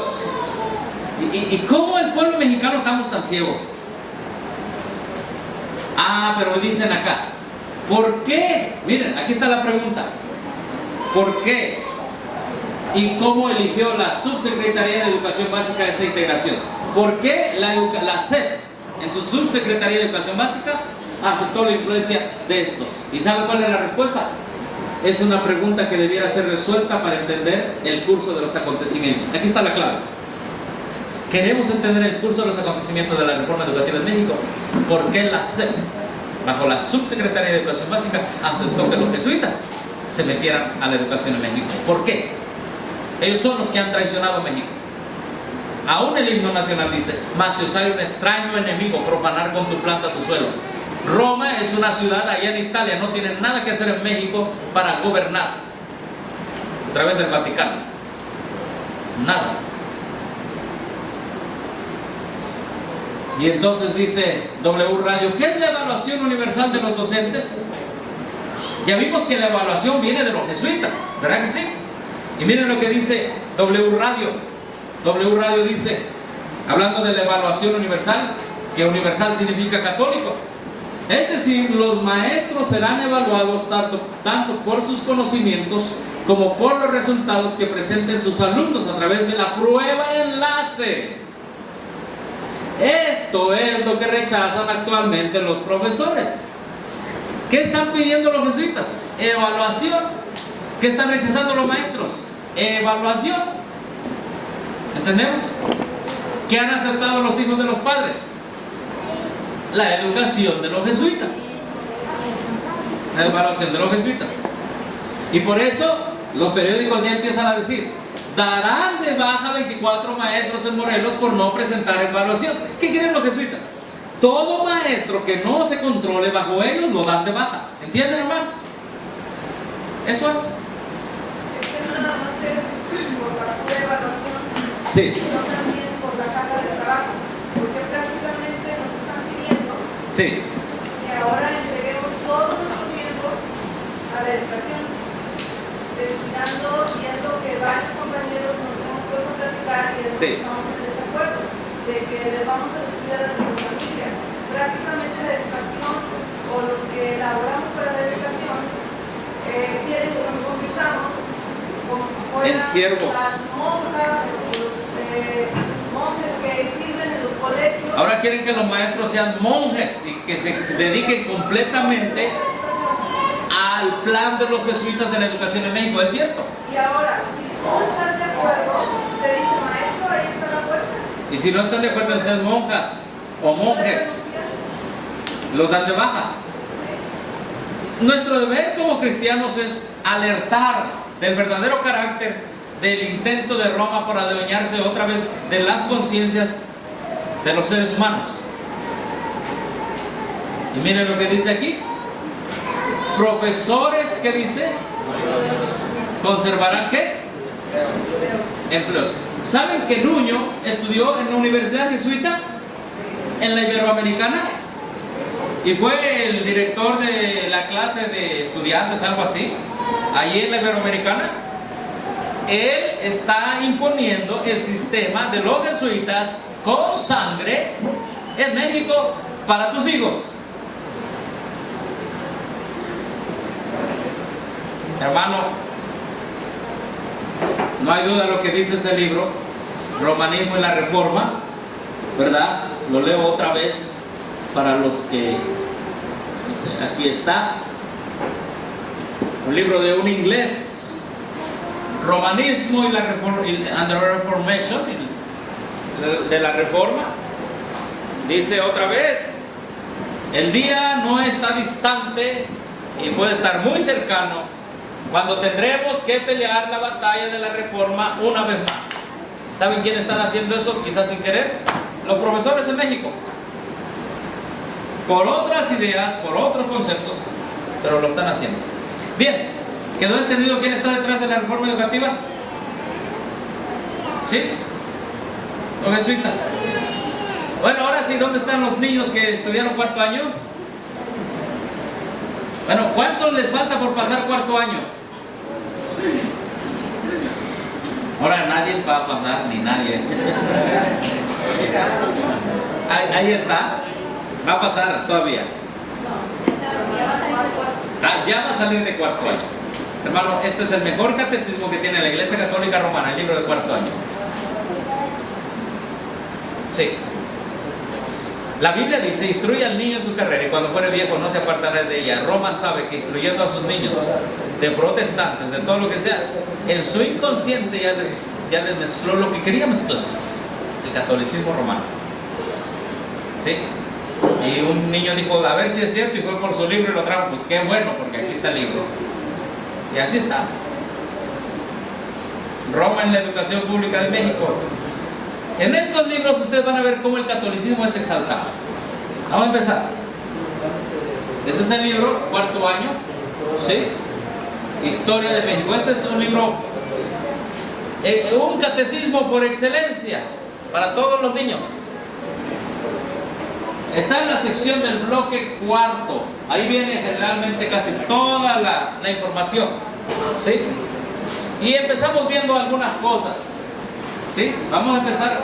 S1: ¿y cómo el pueblo mexicano estamos tan ciegos? Pero dicen acá, ¿por qué? Miren, aquí está la pregunta. ¿Por qué? ¿Y cómo eligió la Subsecretaría de Educación Básica esa integración? ¿Por qué la SEP, en su Subsecretaría de Educación Básica, aceptó la influencia de estos? ¿Y sabe cuál es la respuesta? Es una pregunta que debiera ser resuelta para entender el curso de los acontecimientos. Aquí está la clave. Queremos entender el curso de los acontecimientos de la reforma educativa en México. ¿Por qué la SEP, bajo la Subsecretaría de Educación Básica, aceptó que los jesuitas se metieran a la educación en México? ¿Por qué? Ellos son los que han traicionado a México. Aún el himno nacional dice: mas si os hay un extraño enemigo, profanar con tu planta tu suelo. Roma es una ciudad allá en Italia, no tiene nada que hacer en México para gobernar a través del Vaticano. Nada. Y entonces dice W. Radio, ¿qué es la evaluación universal de los docentes? Ya vimos que la evaluación viene de los jesuitas, ¿verdad que sí? Y miren lo que dice W. Radio. W. Radio dice, hablando de la evaluación universal, que universal significa católico. Es decir, los maestros serán evaluados tanto por sus conocimientos como por los resultados que presenten sus alumnos a través de la prueba enlace. Esto es lo que rechazan actualmente los profesores. ¿Qué están pidiendo los jesuitas? Evaluación. ¿Qué están rechazando los maestros? Evaluación. ¿Entendemos? ¿Qué han aceptado los hijos de los padres? La educación de los jesuitas. La evaluación de los jesuitas. Y por eso los periódicos ya empiezan a decir: darán de baja 24 maestros en Morelos por no presentar evaluación. ¿Qué quieren los jesuitas? Todo maestro que no se controle bajo ellos lo dan de baja. ¿Entienden, hermanos? Eso es.
S3: Este nada más es por la pura evaluación,
S1: Sí.
S3: sino también por la carga de trabajo, porque prácticamente nos están pidiendo
S1: Sí.
S3: que ahora entreguemos todo nuestro tiempo a la educación, destinando, viendo que varios compañeros nos hemos puesto a platicar y
S1: Sí.
S3: estamos en desacuerdo de que les vamos a descuidar a nuestras familias. Prácticamente la educación, o los que elaboramos para la educación, quieren que nos convirtamos como si fueran
S1: En siervos.
S3: las monjas, los monjes que sirven en los colegios.
S1: Ahora quieren que los maestros sean monjes y que se dediquen completamente al plan de los jesuitas de la educación en México. ¿Es cierto?
S3: Y ahora, si tú no estás de acuerdo, te dice: maestro, ahí está la puerta.
S1: Y si no están de acuerdo en ser monjas o monjes, los dan de baja. Nuestro deber como cristianos es alertar del verdadero carácter del intento de Roma por adueñarse otra vez de las conciencias de los seres humanos. Y miren lo que dice aquí: profesores, ¿qué dice? ¿Conservarán qué? Empleos. ¿Saben que Nuño estudió en la Universidad Jesuita? En la Iberoamericana. Y fue el director de la clase de estudiantes, algo así, allí en la Iberoamericana. Él está imponiendo el sistema de los jesuitas con sangre en México para tus hijos. Hermano, no hay duda de lo que dice ese libro, Romanismo y la Reforma, ¿verdad? Lo leo otra vez para los que, no sé, aquí está, un libro de un inglés, Romanismo y la Reforma, and the Reformation, de la Reforma. Dice otra vez: el día no está distante y puede estar muy cercano cuando tendremos que pelear la batalla de la Reforma una vez más. ¿Saben quién están haciendo eso? Quizás sin querer. Los profesores en México. Por otras ideas, por otros conceptos, pero lo están haciendo. Bien, ¿quedó entendido quién está detrás de la reforma educativa? ¿Sí? Los jesuitas. Bueno, ahora sí, ¿dónde están los niños que estudiaron cuarto año? Bueno, ¿cuántos les falta por pasar cuarto año? Ahora nadie va a pasar, ni nadie. Ahí está. Va a pasar todavía. Ya va a salir de cuarto año. Hermano, este es el mejor catecismo que tiene la Iglesia Católica Romana, el libro de cuarto año. Sí. La Biblia dice: instruye al niño en su carrera y cuando fuere viejo no se apartará de ella. Roma sabe que instruyendo a sus niños de protestantes, de todo lo que sea, en su inconsciente ya les mezcló lo que quería mezclarles, el catolicismo romano. ¿Sí? Y un niño dijo: a ver si es cierto, y fue por su libro y lo trajo. Pues qué bueno, porque aquí está el libro. Y así está. Roma en la educación pública de México. En estos libros ustedes van a ver cómo el catolicismo es exaltado. Vamos a empezar. Ese es el libro, cuarto año, ¿sí? Historia de México. Este es un libro, un catecismo por excelencia para todos los niños. Está en la sección del bloque cuarto. Ahí viene generalmente casi toda la información, ¿sí? Y empezamos viendo algunas cosas, ¿sí? Vamos a empezar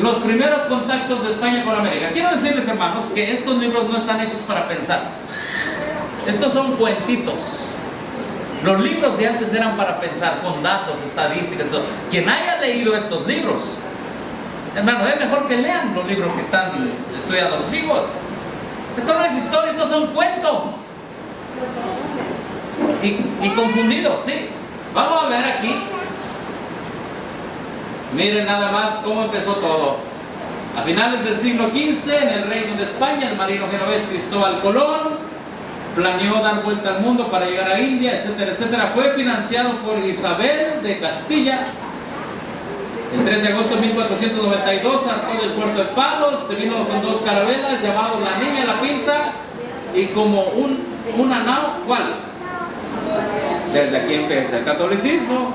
S1: los primeros contactos de España con América. Quiero decirles, hermanos, que estos libros no están hechos para pensar. Estos son cuentitos. Los libros de antes eran para pensar, con datos, estadísticas, todo. Quien haya leído estos libros, hermano, es mejor que lean los libros que están estudiando sus hijos. Esto no es historia, estos son cuentos. Y confundidos, sí. Vamos a ver aquí. Miren nada más cómo empezó todo. A finales del siglo XV, en el Reino de España, el marino genovés Cristóbal Colón planeó dar vuelta al mundo para llegar a India, etcétera, etcétera. Fue financiado por Isabel de Castilla. El 3 de agosto de 1492 zarpó del puerto de Palos, se vino con 2 carabelas llamados La Niña y La Pinta, y como una nao, ¿cuál? Desde aquí empieza el catolicismo.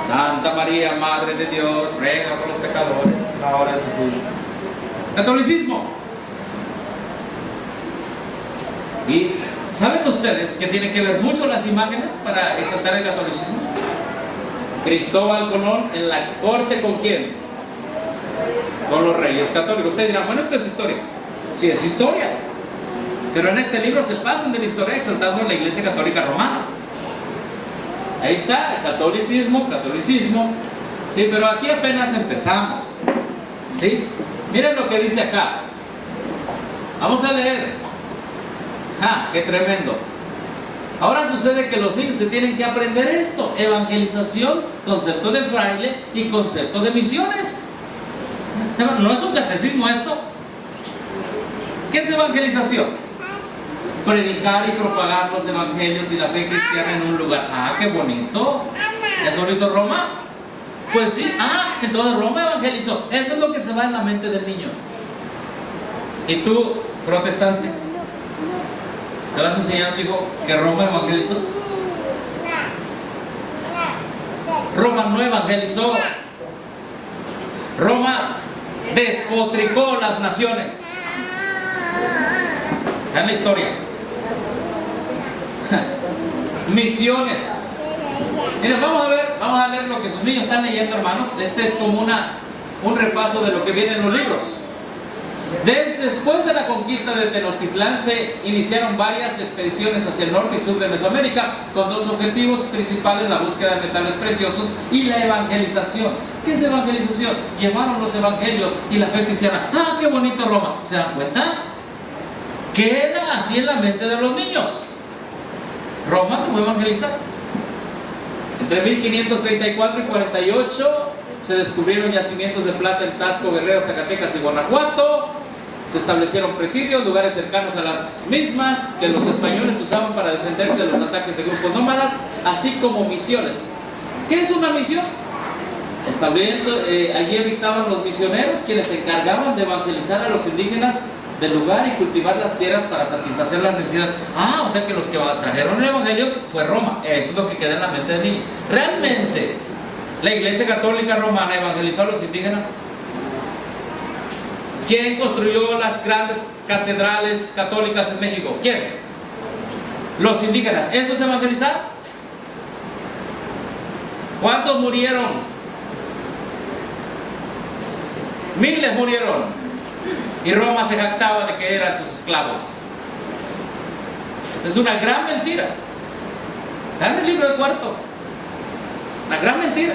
S1: Santa María, Madre de Dios, ruega por los pecadores, ahora es su juicio. Catolicismo. Y ¿saben ustedes que tienen que ver mucho las imágenes para exaltar el catolicismo? Cristóbal Colón en la corte, ¿con quién? Con los reyes católicos. Ustedes dirán, bueno, esto es historia. Sí, es historia. Pero en este libro se pasan de la historia exaltando la Iglesia Católica Romana. Ahí está, catolicismo. Sí, pero aquí apenas empezamos. ¿Sí? Miren lo que dice acá. Vamos a leer. ¡Ah, qué tremendo! Ahora sucede que los niños se tienen que aprender esto: evangelización, concepto de fraile y concepto de misiones. ¿No es un catecismo esto? ¿Qué es evangelización? Predicar y propagar los evangelios y la fe cristiana en un lugar. ¡Ah, qué bonito! ¿Eso lo hizo Roma? Pues sí. Entonces Roma evangelizó. Eso es lo que se va en la mente del niño. ¿Y tú, protestante? ¿Te vas a enseñar a tu hijo que Roma evangelizó? Roma no evangelizó. Roma despotricó las naciones. Vean la historia. Misiones. Miren, vamos a leer lo que sus niños están leyendo, hermanos. Este es como un repaso de lo que viene en los libros. Después de la conquista de Tenochtitlán se iniciaron varias expediciones hacia el norte y sur de Mesoamérica con 2 objetivos principales: la búsqueda de metales preciosos y la evangelización. ¿Qué es evangelización? Llevaron los evangelios y la fe cristiana. ¡Ah, qué bonito Roma! ¿Se dan cuenta? Queda así en la mente de los niños. Roma se fue a evangelizar. Entre 1534 y 48 se descubrieron yacimientos de plata en Taxco, Guerrero, Zacatecas y Guanajuato. Se establecieron presidios, lugares cercanos a las mismas, que los españoles usaban para defenderse de los ataques de grupos nómadas, así como misiones. ¿Qué es una misión? Allí habitaban los misioneros, quienes se encargaban de evangelizar a los indígenas del lugar y cultivar las tierras para satisfacer las necesidades. O sea que los que trajeron el evangelio fue Roma. Eso es lo que queda en la mente del niño. Realmente la Iglesia Católica Romana evangelizó a los indígenas. ¿Quién construyó las grandes catedrales católicas en México? ¿Quién? Los indígenas. ¿Eso es evangelizar? ¿Cuántos murieron? Miles murieron. Y Roma se jactaba de que eran sus esclavos. Esta es una gran mentira. Está en el libro de Cuarto. Una gran mentira.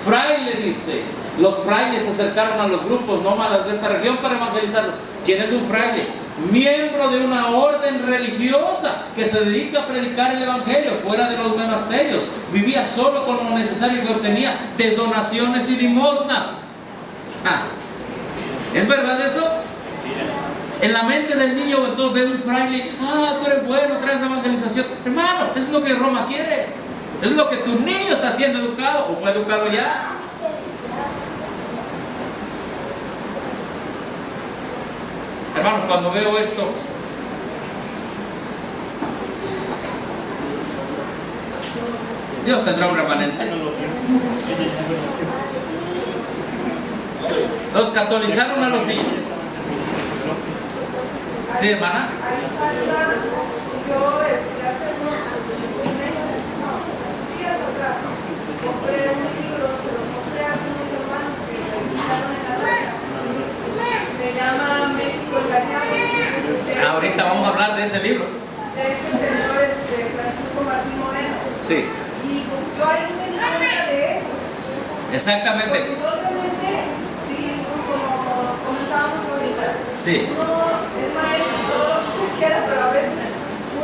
S1: Fraile dice: los frailes se acercaron a los grupos nómadas de esta región para evangelizarlos. ¿Quién es un fraile? Miembro de una orden religiosa que se dedica a predicar el evangelio fuera de los monasterios. Vivía solo con lo necesario que obtenía de donaciones y limosnas. ¿Es verdad eso? En la mente del niño, entonces ve un fraile: tú eres bueno, traes evangelización. Hermano, eso es lo que Roma quiere. Es lo que tu niño está siendo educado o fue educado ya. Hermanos, cuando veo esto, Dios tendrá un remanente. Los catolizaron a los niños. ¿Sí, hermana?
S3: Yo hace unos meses, días atrás, compré un libro, se lo mostré a unos hermanos que
S1: Sí.
S6: Y yo ahí me di cuenta de eso.
S1: Exactamente.
S6: Porque obviamente, sí, como comentábamos ahorita,
S1: Sí.
S6: uno es maestro, todo lo que se quiera, pero a veces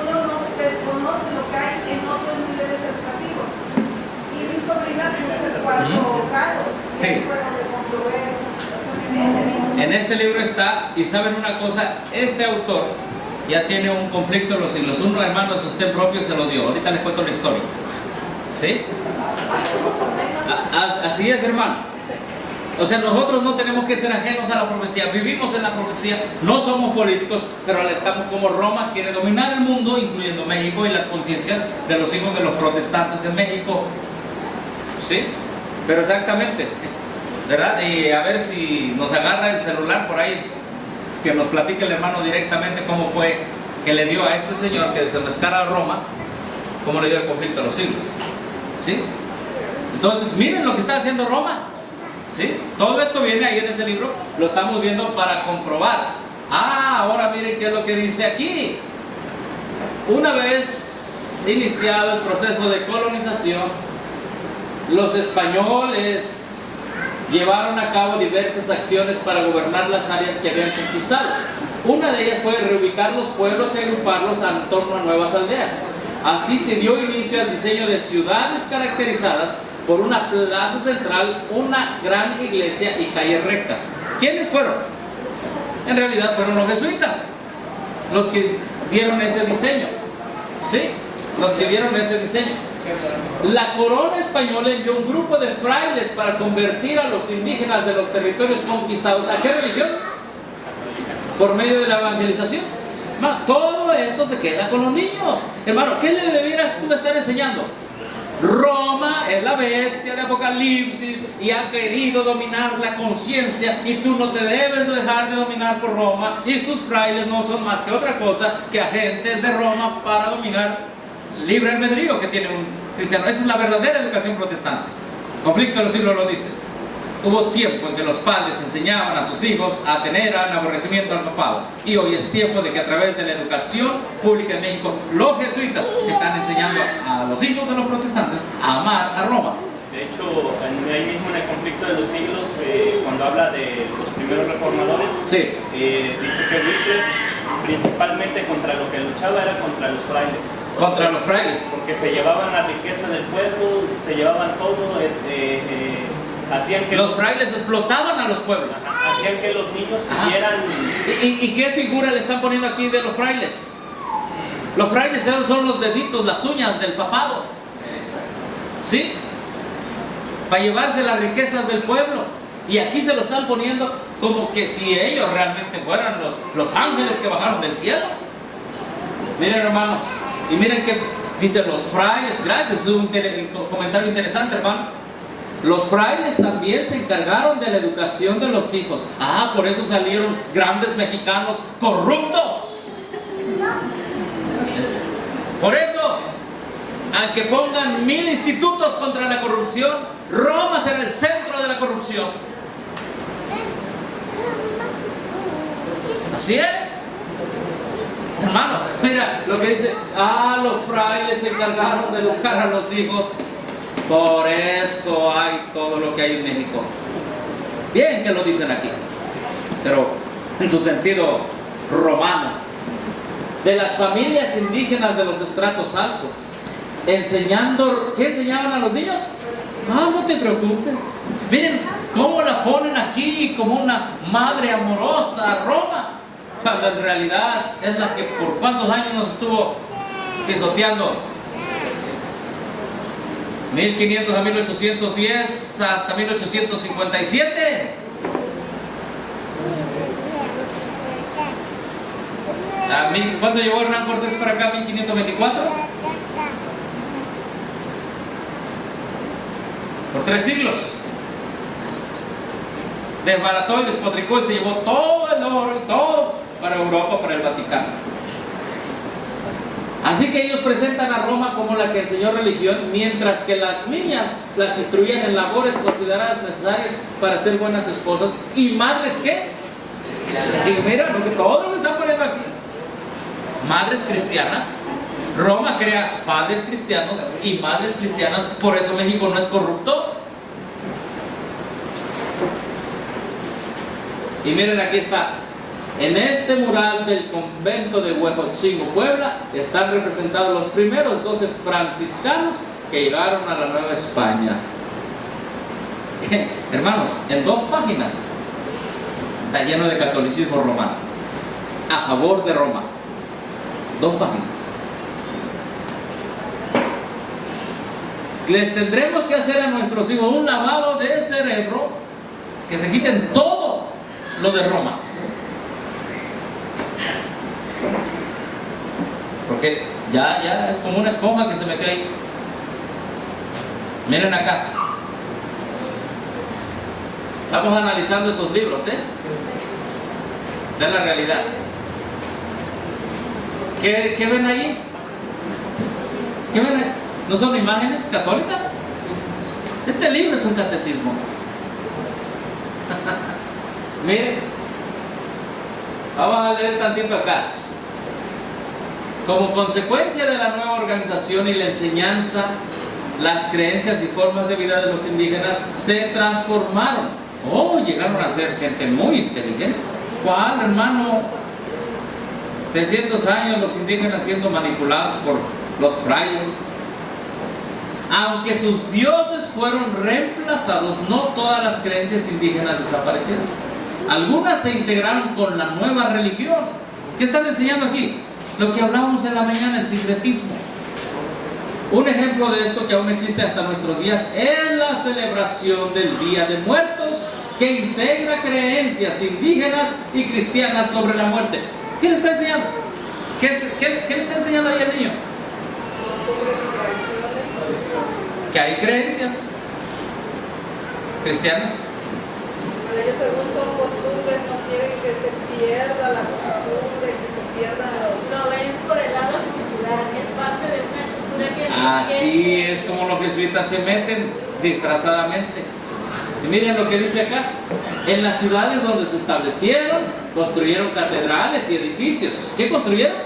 S6: uno no desconoce lo que hay en otros niveles educativos. Y mi sobrina es el cuarto grado,
S1: Sí.
S6: que fue donde comprobé esa situación en ese libro.
S1: En este libro está, y saben una cosa, este autor ya tiene un conflicto en los siglos. Un hermano de sostén propio se lo dio. Ahorita les cuento la historia. ¿Sí? Así es, hermano. O sea, nosotros no tenemos que ser ajenos a la profecía. Vivimos en la profecía, no somos políticos, pero alertamos como Roma quiere dominar el mundo, incluyendo México y las conciencias de los hijos de los protestantes en México. ¿Sí? Pero exactamente, ¿verdad? Y a ver si nos agarra el celular por ahí, que nos platique el hermano directamente cómo fue que le dio a este señor que desenmascara a Roma, cómo le dio el conflicto a los siglos. ¿Sí? Entonces, miren lo que está haciendo Roma. ¿Sí? Todo esto viene ahí en ese libro, lo estamos viendo para comprobar. Ahora miren qué es lo que dice aquí. Una vez iniciado el proceso de colonización, los españoles llevaron a cabo diversas acciones para gobernar las áreas que habían conquistado. Una de ellas fue reubicar los pueblos y agruparlos en torno a nuevas aldeas. Así se dio inicio al diseño de ciudades caracterizadas por una plaza central, una gran iglesia y calles rectas. ¿Quiénes fueron? En realidad fueron los jesuitas los que dieron ese diseño. ¿Sí? Los que dieron ese diseño. La corona española envió un grupo de frailes para convertir a los indígenas de los territorios conquistados. ¿A qué religión? Por medio de la evangelización. Todo esto se queda con los niños. Hermano, ¿qué le debieras tú estar enseñando? Roma es la bestia de Apocalipsis y ha querido dominar la conciencia, y tú no te debes de dejar de dominar por Roma, y sus frailes no son más que otra cosa que agentes de Roma para dominar libre albedrío que tiene un cristiano. Esa es la verdadera educación protestante. Conflicto de los siglos lo dice. Hubo tiempo en que los padres enseñaban a sus hijos a tener aborrecimiento al papado, y hoy es tiempo de que a través de la educación pública en México los jesuitas están enseñando a los hijos de los protestantes a amar a Roma.
S2: De hecho, ahí mismo en el conflicto de los siglos, cuando habla de los primeros reformadores,
S1: Sí.
S2: dice que Wycliffe principalmente contra lo que luchaba era contra los frailes.
S1: Contra los frailes.
S2: Porque se llevaban la riqueza del pueblo, se llevaban todo, hacían que
S1: los frailes explotaban a los pueblos.
S2: Hacían que los niños siguieran.
S1: ¿Y qué figura le están poniendo aquí de los frailes? Los frailes son los deditos, las uñas del papado. ¿Sí? Para llevarse las riquezas del pueblo. Y aquí se lo están poniendo como que si ellos realmente fueran los ángeles que bajaron del cielo. Miren, hermanos, y miren que dicen los frailes. Gracias, es un comentario interesante, hermano. Los frailes también se encargaron de la educación de los hijos. Por eso salieron grandes mexicanos corruptos. Por eso, aunque pongan 1000 institutos contra la corrupción, Roma será el centro de la corrupción. Así es. Hermano, mira lo que dice. Los frailes se encargaron de educar a los hijos. Por eso hay todo lo que hay en México. Bien que lo dicen aquí, pero en su sentido romano. De las familias indígenas de los estratos altos, enseñando. ¿Qué enseñaban a los niños? No te preocupes. Miren cómo la ponen aquí como una madre amorosa a Roma, cuando en realidad es la que por cuántos años nos estuvo pisoteando. 1500 a 1810 hasta 1857. ¿Cuándo llegó Hernán Cortés para acá? 1524. Por 3 siglos. Desbarató y despotricó y se llevó todo el oro y todo para Europa, para el Vaticano. Así que ellos presentan a Roma como la que enseñó religión, mientras que las niñas las instruían en labores consideradas necesarias para ser buenas esposas y madres. ¿Qué? Y mira, porque todo lo que están poniendo aquí, madres cristianas, Roma crea padres cristianos y madres cristianas, por eso México no es corrupto. Y miren, aquí está. En este mural del convento de Huejotzingo, Puebla, están representados los primeros 12 franciscanos que llegaron a la Nueva España. Hermanos, en 2 páginas está lleno de catolicismo romano, a favor de Roma. 2 páginas. Les tendremos que hacer a nuestros hijos un lavado de cerebro, que se quiten todo lo de Roma, porque ya es como una esponja que se me cae. Miren acá, estamos analizando esos libros, de la realidad. ¿Qué ven ahí? ¿Qué ven ahí? ¿No son imágenes católicas? Este libro es un catecismo. Miren, vamos a leer tantito acá. Como consecuencia de la nueva organización y la enseñanza, las creencias y formas de vida de los indígenas se transformaron. Llegaron a ser gente muy inteligente. ¿Cuál, hermano? 300 años los indígenas siendo manipulados por los frailes. Aunque sus dioses fueron reemplazados, no todas las creencias indígenas desaparecieron. Algunas se integraron con la nueva religión. ¿Qué están enseñando aquí? Lo que hablábamos en la mañana, el sincretismo. Un ejemplo de esto que aún existe hasta nuestros días es la celebración del Día de Muertos, que integra creencias indígenas y cristianas sobre la muerte. ¿Qué le está enseñando? ¿Qué le está enseñando ahí al niño? Que hay creencias cristianas.
S3: Pero ellos, según son costumbres, no quieren que se pierda la costumbre, que se pierdan los...
S4: Lo ven por el lado cultural, es parte de una cultura que...
S1: Así es como los jesuitas se meten disfrazadamente. Y miren lo que dice acá. En las ciudades donde se establecieron, construyeron catedrales y edificios. ¿Qué construyeron?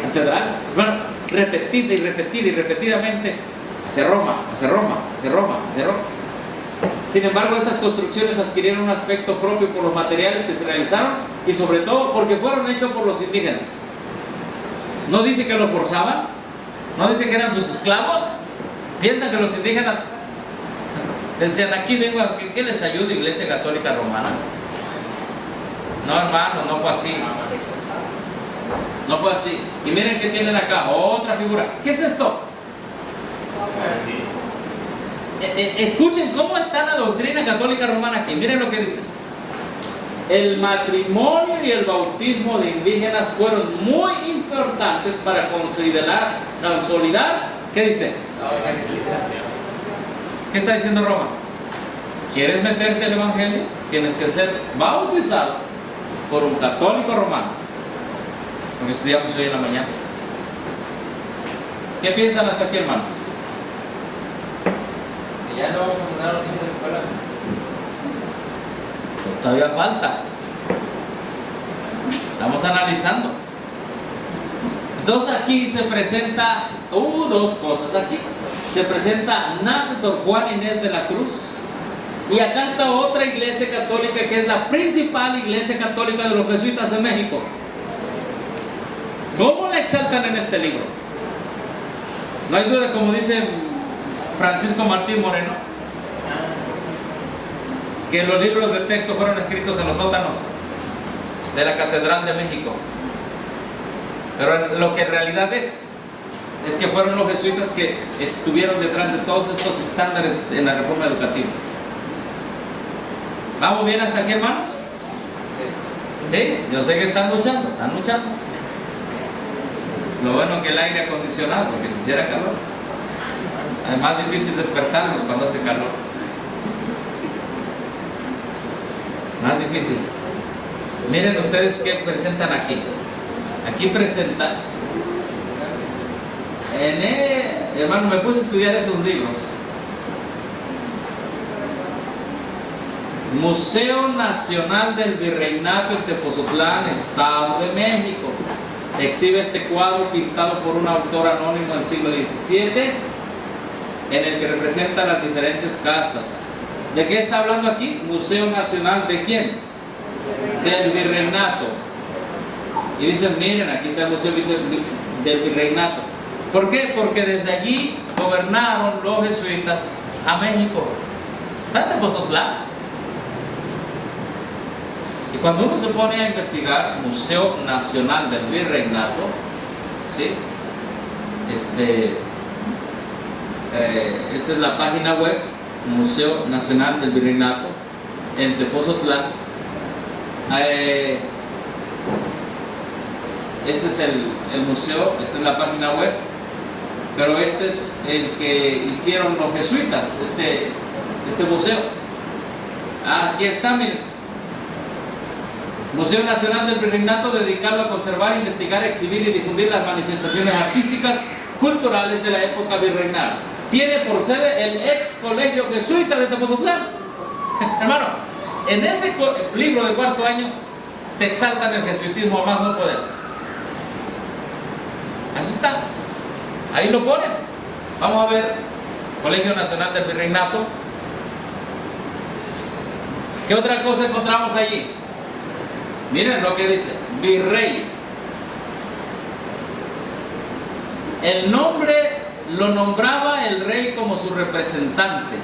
S1: Catedrales. Bueno, repetida y repetida y repetidamente. Hacia Roma, hacia Roma, hacia Roma, hacia Roma. Sin embargo, estas construcciones adquirieron un aspecto propio por los materiales que se realizaron y sobre todo porque fueron hechos por los indígenas. No dice que lo forzaban, no dice que eran sus esclavos. Piensan que los indígenas decían: aquí vengo a que les ayude Iglesia Católica Romana. No, hermano, no fue así. No fue así. Y miren que tienen acá otra figura. ¿Qué es esto? Escuchen cómo está la doctrina católica romana aquí. Miren lo que dice. El matrimonio y el bautismo de indígenas fueron muy importantes para consolidar, ¿qué dice? ¿Qué está diciendo Roma? ¿Quieres meterte al evangelio? Tienes que ser bautizado por un católico romano. Lo que estudiamos hoy en la mañana. ¿Qué piensan hasta aquí, hermanos?
S5: Ya no vamos a mandar a los niños a la escuela.
S1: Todavía falta. Estamos analizando. Entonces aquí se presenta dos cosas aquí. Se presenta, nace Sor Juana Inés de la Cruz. Y acá está otra iglesia católica que es la principal iglesia católica de los jesuitas en México. ¿Cómo la exaltan en este libro? No hay duda, como dice Francisco Martín Moreno, que los libros de texto fueron escritos en los sótanos de la Catedral de México. Pero lo que en realidad es que fueron los jesuitas que estuvieron detrás de todos estos estándares en la reforma educativa. ¿Vamos bien hasta aquí, hermanos? Sí, yo sé que están luchando. Lo bueno es que el aire acondicionado, porque si hiciera calor, es más difícil despertarlos cuando hace calor. Más difícil. Miren ustedes qué presentan aquí. Aquí presentan, hermano, me puse a estudiar esos libros. Museo Nacional del Virreinato en Tepozotlán, Estado de México. exhibe este cuadro pintado por un autor anónimo del siglo XVII, en el que representa las diferentes castas. ¿De qué está hablando aquí? Museo Nacional ¿de quién? Del Virreinato. Y dicen, miren, aquí está el Museo del Virreinato. ¿Por qué? Porque desde allí gobernaron los jesuitas a México. ¿Está en Tepozotlán? Y cuando uno se pone a investigar Museo Nacional del Virreinato, ¿sí? Esta es la página web, Museo Nacional del Virreinato, en Tepozotlán. Este es el museo, esta es la página web, pero este es el que hicieron los jesuitas, este museo. Aquí está, miren. Museo Nacional del Virreinato, dedicado a conservar, investigar, exhibir y difundir las manifestaciones artísticas, culturales de la época virreinal. Tiene por sede el ex colegio jesuita de Tepozotlán. Hermano, en ese libro de cuarto año te exaltan el jesuitismo a más no poder. Así está, ahí lo ponen. Vamos a ver, Colegio Nacional del Virreinato. ¿Qué otra cosa encontramos allí? Miren lo que dice, virrey. El nombre lo nombraba el rey como su representante.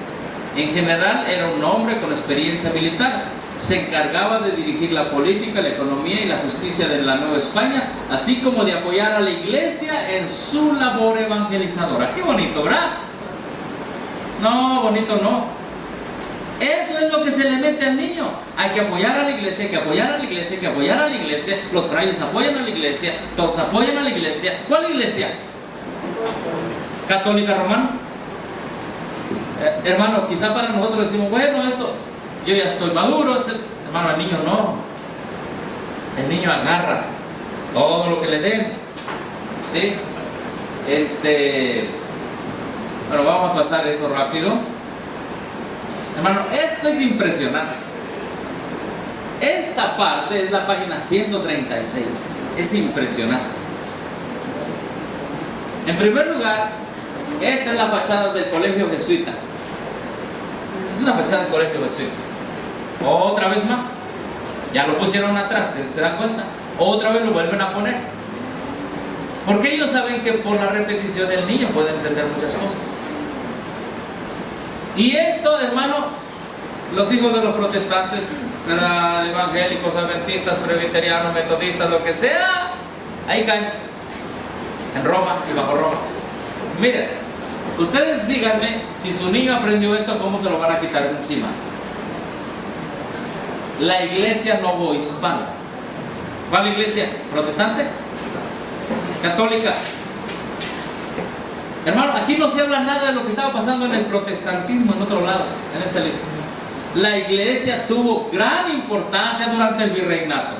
S1: En general era un hombre con experiencia militar. Se encargaba de dirigir la política, la economía y la justicia de la Nueva España, así como de apoyar a la iglesia en su labor evangelizadora. ¡Qué bonito!, ¿verdad? No, bonito no. Eso es lo que se le mete al niño. Hay que apoyar a la iglesia, hay que apoyar a la iglesia, hay que apoyar a la iglesia. Los frailes apoyan a la iglesia, todos apoyan a la iglesia. ¿Cuál iglesia? ¿Católica romana? Hermano, quizá para nosotros decimos, bueno, esto, yo ya estoy maduro, etc. Hermano, el niño no. El niño agarra todo lo que le den. ¿Sí? Bueno, vamos a pasar eso rápido. Hermano, esto es impresionante. Esta parte es la página 136. Es impresionante. En primer lugar, esta es la fachada del colegio jesuita. Es la fachada del colegio jesuita. Otra vez más. Ya lo pusieron atrás, ¿se dan cuenta? Otra vez lo vuelven a poner. Porque ellos saben que por la repetición el niño puede entender muchas cosas. Y esto, hermano, los hijos de los protestantes, evangélicos, adventistas, presbiterianos, metodistas, lo que sea, ahí caen. En Roma y bajo Roma. Miren, ustedes díganme, si su niño aprendió esto, ¿cómo se lo van a quitar de encima? La iglesia novohispana. ¿Cuál iglesia? ¿Protestante? ¿Católica? Hermano, aquí no se habla nada de lo que estaba pasando en el protestantismo en otros lados, en este libro. La iglesia tuvo gran importancia durante el virreinato.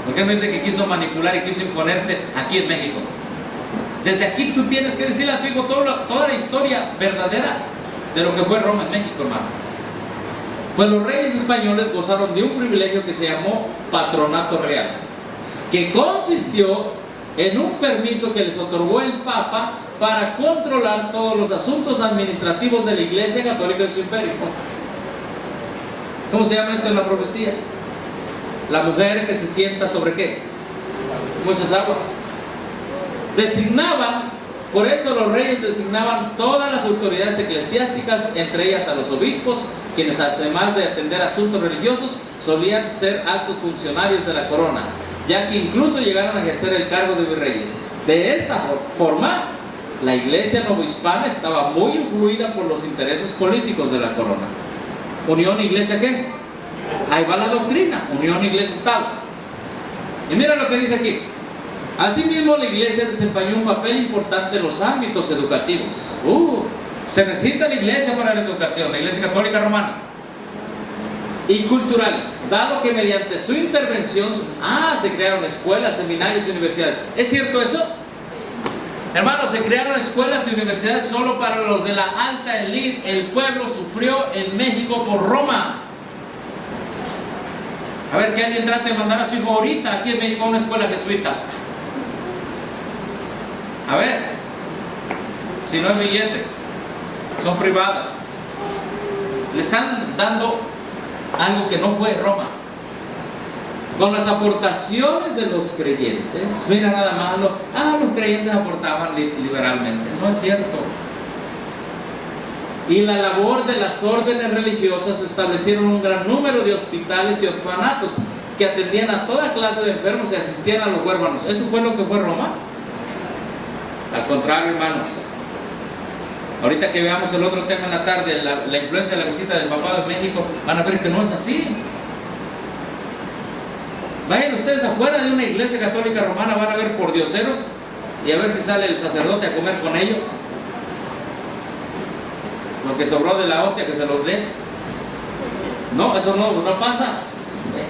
S1: ¿Por qué no dice que quiso manipular y quiso imponerse aquí en México? Desde aquí tú tienes que decirle a tu hijo toda la historia verdadera de lo que fue Roma en México, hermano. Pues los reyes españoles gozaron de un privilegio que se llamó patronato real, que consistió en un permiso que les otorgó el Papa para controlar todos los asuntos administrativos de la Iglesia Católica de su imperio. ¿Cómo se llama esto en la profecía? La mujer que se sienta sobre ¿qué? Muchas aguas. Designaban, por eso los reyes designaban todas las autoridades eclesiásticas, entre ellas a los obispos, quienes además de atender asuntos religiosos, solían ser altos funcionarios de la corona, ya que incluso llegaron a ejercer el cargo de virreyes. De esta forma, la iglesia novohispana estaba muy influida por los intereses políticos de la corona. ¿Unión iglesia qué? Ahí va la doctrina, unión iglesia-estado. Y mira lo que dice aquí. Asimismo, la iglesia desempeñó un papel importante en los ámbitos educativos. Se necesita la iglesia para la educación, la iglesia católica romana. Y culturales, dado que mediante su intervención se crearon escuelas, seminarios y universidades. ¿Es cierto eso? Hermanos, se crearon escuelas y universidades solo para los de la alta élite. El pueblo sufrió en México por Roma. A ver, que alguien trate de mandar a su hijo ahorita aquí en México a una escuela jesuita. A ver, si no es billete, son privadas. Le están dando algo que no fue Roma. Con las aportaciones de los creyentes, mira nada más, los creyentes aportaban liberalmente. No es cierto. Y la labor de las órdenes religiosas establecieron un gran número de hospitales y orfanatos que atendían a toda clase de enfermos y asistían a los huérfanos. ¿Eso fue lo que fue Roma? Al contrario, hermanos. Ahorita que veamos el otro tema en la tarde, la influencia de la visita del Papa de México, van a ver que no es así. Vayan ustedes afuera de una iglesia católica romana, van a ver pordioseros y a ver si sale el sacerdote a comer con ellos. Lo que sobró de la hostia que se los dé. No, eso no pasa.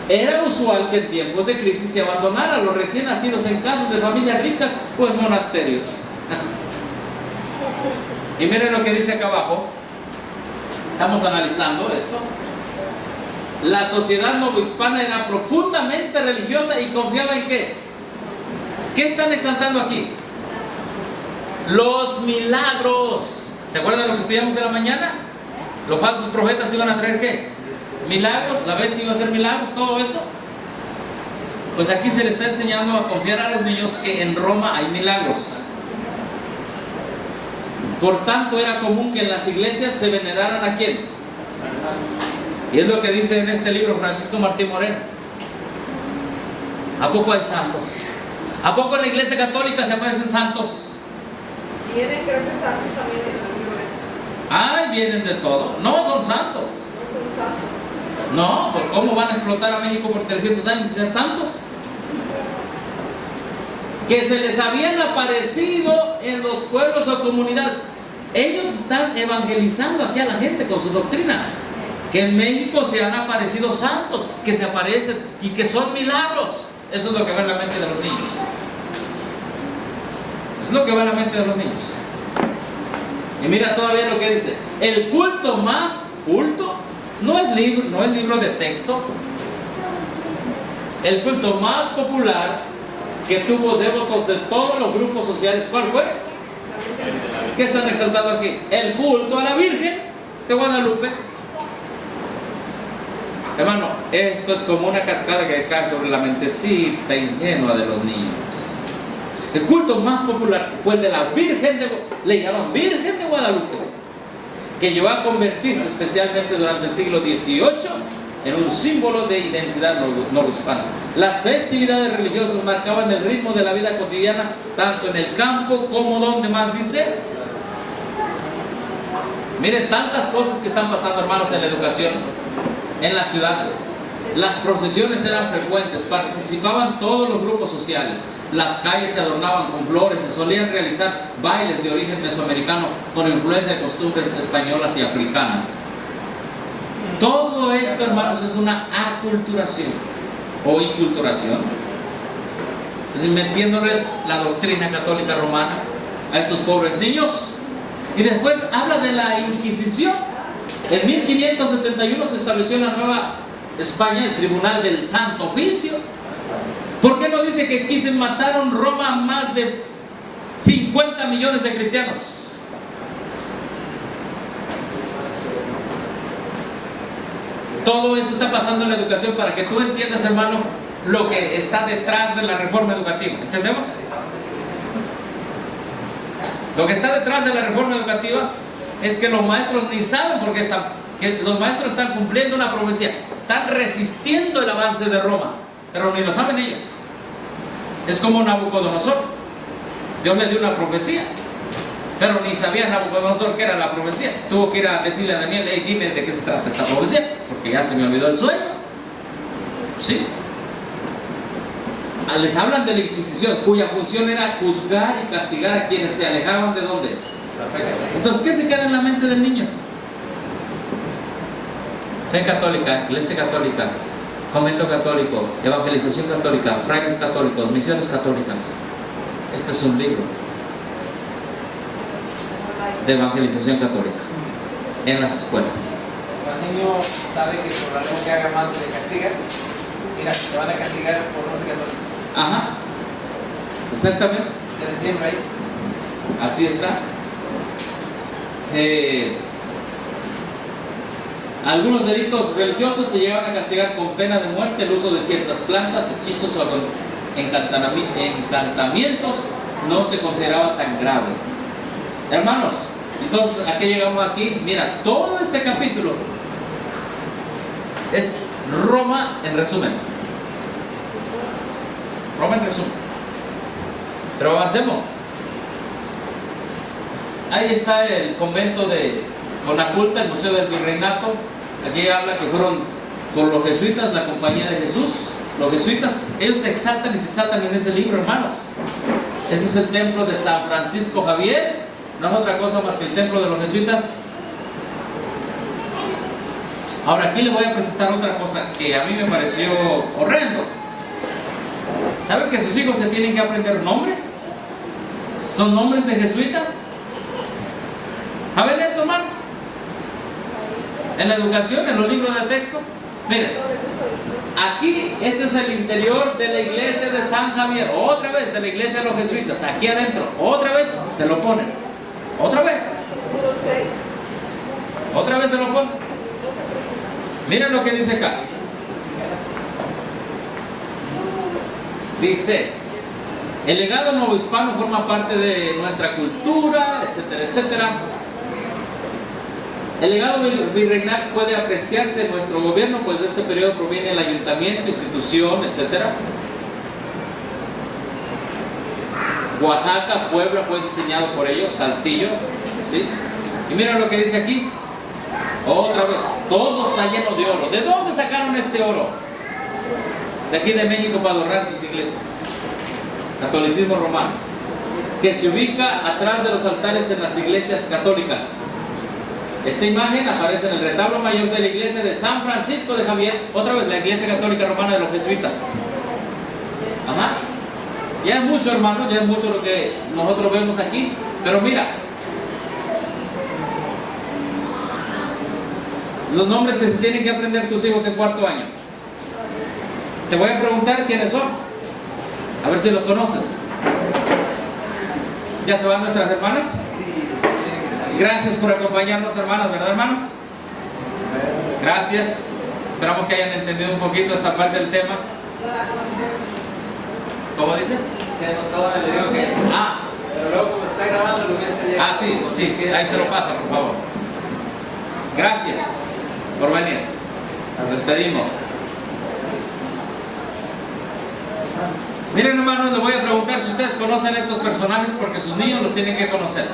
S1: Era usual que en tiempos de crisis se abandonara a los recién nacidos en casas de familias ricas o en monasterios. Y miren lo que dice acá abajo. Estamos analizando esto. La sociedad novohispana era profundamente religiosa y confiaba en ¿qué? ¿Qué están exaltando aquí? Los milagros. ¿Se acuerdan de lo que estudiamos en la mañana? Los falsos profetas iban a traer ¿qué? Milagros, la bestia iba a hacer milagros, todo eso. Pues aquí se le está enseñando a confiar a los niños que en Roma hay milagros. Por tanto, era común que en las iglesias se veneraran ¿a quién? Y es lo que dice en este libro Francisco Martín Moreno. ¿A poco hay santos? ¿A poco en la iglesia católica se aparecen santos?
S3: Vienen, creo que santos también en el libro.
S1: Ay, vienen de todo. No son santos.
S3: No son santos.
S1: No, pues ¿cómo van a explotar a México por 300 años y ser santos? Que se les habían aparecido en los pueblos o comunidades. Ellos están evangelizando aquí a la gente con su doctrina. Que en México se han aparecido santos, que se aparecen y que son milagros. Eso es lo que va en la mente de los niños. Eso es lo que va en la mente de los niños. Y mira todavía lo que dice. El culto más culto no es libro de texto. El culto más popular que tuvo devotos de todos los grupos sociales, ¿cuál fue? ¿Qué están exaltando aquí? El culto a la Virgen de Guadalupe. Hermano, esto es como una cascada que cae sobre la mentecita ingenua de los niños. El culto más popular fue el de la Virgen le llaman Virgen de Guadalupe, que llegó a convertirse especialmente durante el siglo XVIII en un símbolo de identidad novohispana. Las festividades religiosas marcaban el ritmo de la vida cotidiana, tanto en el campo como donde más dice. Miren tantas cosas que están pasando, hermanos, en la educación, en las ciudades. Las procesiones eran frecuentes, participaban todos los grupos sociales, las calles se adornaban con flores, se solían realizar bailes de origen mesoamericano con influencia de costumbres españolas y africanas. Todo esto, hermanos, es una aculturación o inculturación, metiéndoles la doctrina católica romana a estos pobres niños. Y después habla de la Inquisición. En 1571 se estableció en la Nueva España el Tribunal del Santo Oficio. ¿Por qué no dice que aquí se mataron Roma más de 50 millones de cristianos? Todo eso está pasando en la educación para que tú entiendas, hermano, lo que está detrás de la reforma educativa. ¿Entendemos? Lo que está detrás de la reforma educativa es que los maestros ni saben por qué están, que los maestros están cumpliendo una profecía, están resistiendo el avance de Roma, pero ni lo saben ellos. Es como Nabucodonosor. Dios le dio una profecía, pero ni sabía Nabucodonosor qué era la profecía. Tuvo que ir a decirle a Daniel: hey, dime de qué se trata esta profecía, porque ya se me olvidó el sueño. ¿Sí? Les hablan de la Inquisición, cuya función era juzgar y castigar a quienes se alejaban de ¿dónde? Entonces, ¿qué se queda en la mente del niño? Fe católica, iglesia católica, convento católico, evangelización católica, frailes católicos, misiones católicas. Este es un libro de evangelización católica en las escuelas.
S5: Cuando el niño sabe que por algo que haga mal se le castiga, mira, te van a castigar por no ser católico.
S1: Ajá, exactamente.
S5: Se le siembra ahí.
S1: Así está. Algunos delitos religiosos se llegaron a castigar con pena de muerte, el uso de ciertas plantas, hechizos o encantamientos no se consideraba tan grave. Hermanos, entonces, ¿a qué llegamos aquí? Mira, todo este capítulo es Roma en resumen. Roma en resumen. Pero avancemos. Ahí está el convento de Conaculta, el Museo del Virreinato. Aquí habla que fueron por los jesuitas, la compañía de Jesús. Los jesuitas, ellos se exaltan y se exaltan en ese libro, hermanos. Ese es el templo de San Francisco Javier. No es otra cosa más que el templo de los jesuitas. Ahora aquí le voy a presentar otra cosa que a mí me pareció horrendo. ¿Saben que sus hijos se tienen que aprender nombres? ¿Son nombres de jesuitas? ¿Saben eso, hermanos? En la educación, en los libros de texto. Miren, aquí este es el interior de la iglesia de San Javier. Otra vez de la iglesia de los jesuitas. Aquí adentro, otra vez se lo ponen. Otra vez. Otra vez se lo ponen. Miren lo que dice acá. Dice: el legado novohispano forma parte de nuestra cultura, etcétera, etcétera. El legado virreinal puede apreciarse en nuestro gobierno, pues de este periodo proviene el ayuntamiento, institución, etcétera. Oaxaca, Puebla fue diseñado por ellos, Saltillo, ¿sí? Y mira lo que dice aquí. Otra vez, todo está lleno de oro. ¿De dónde sacaron este oro? De aquí de México para adornar sus iglesias. Catolicismo romano, que se ubica atrás de los altares en las iglesias católicas. Esta imagen aparece en el retablo mayor de la iglesia de San Francisco de Javier. Otra vez, la iglesia católica romana de los jesuitas. Ajá. Ya es mucho, hermanos, ya es mucho lo que nosotros vemos aquí. Pero mira, los nombres que se tienen que aprender tus hijos en cuarto año. Te voy a preguntar quiénes son. A ver si los conoces. ¿Ya se van nuestras hermanas? Gracias por acompañarnos, hermanas, ¿verdad, hermanos? Gracias. Esperamos que hayan entendido un poquito esta parte del tema. ¿Cómo dice?
S5: Se anotó, le digo que. Pero luego, como está grabando, lo voy a hacer ya.
S1: Sí, ahí se lo pasa, por favor. Gracias por venir. Nos despedimos. Miren, hermanos, les voy a preguntar si ustedes conocen a estos personajes, porque sus niños los tienen que conocer.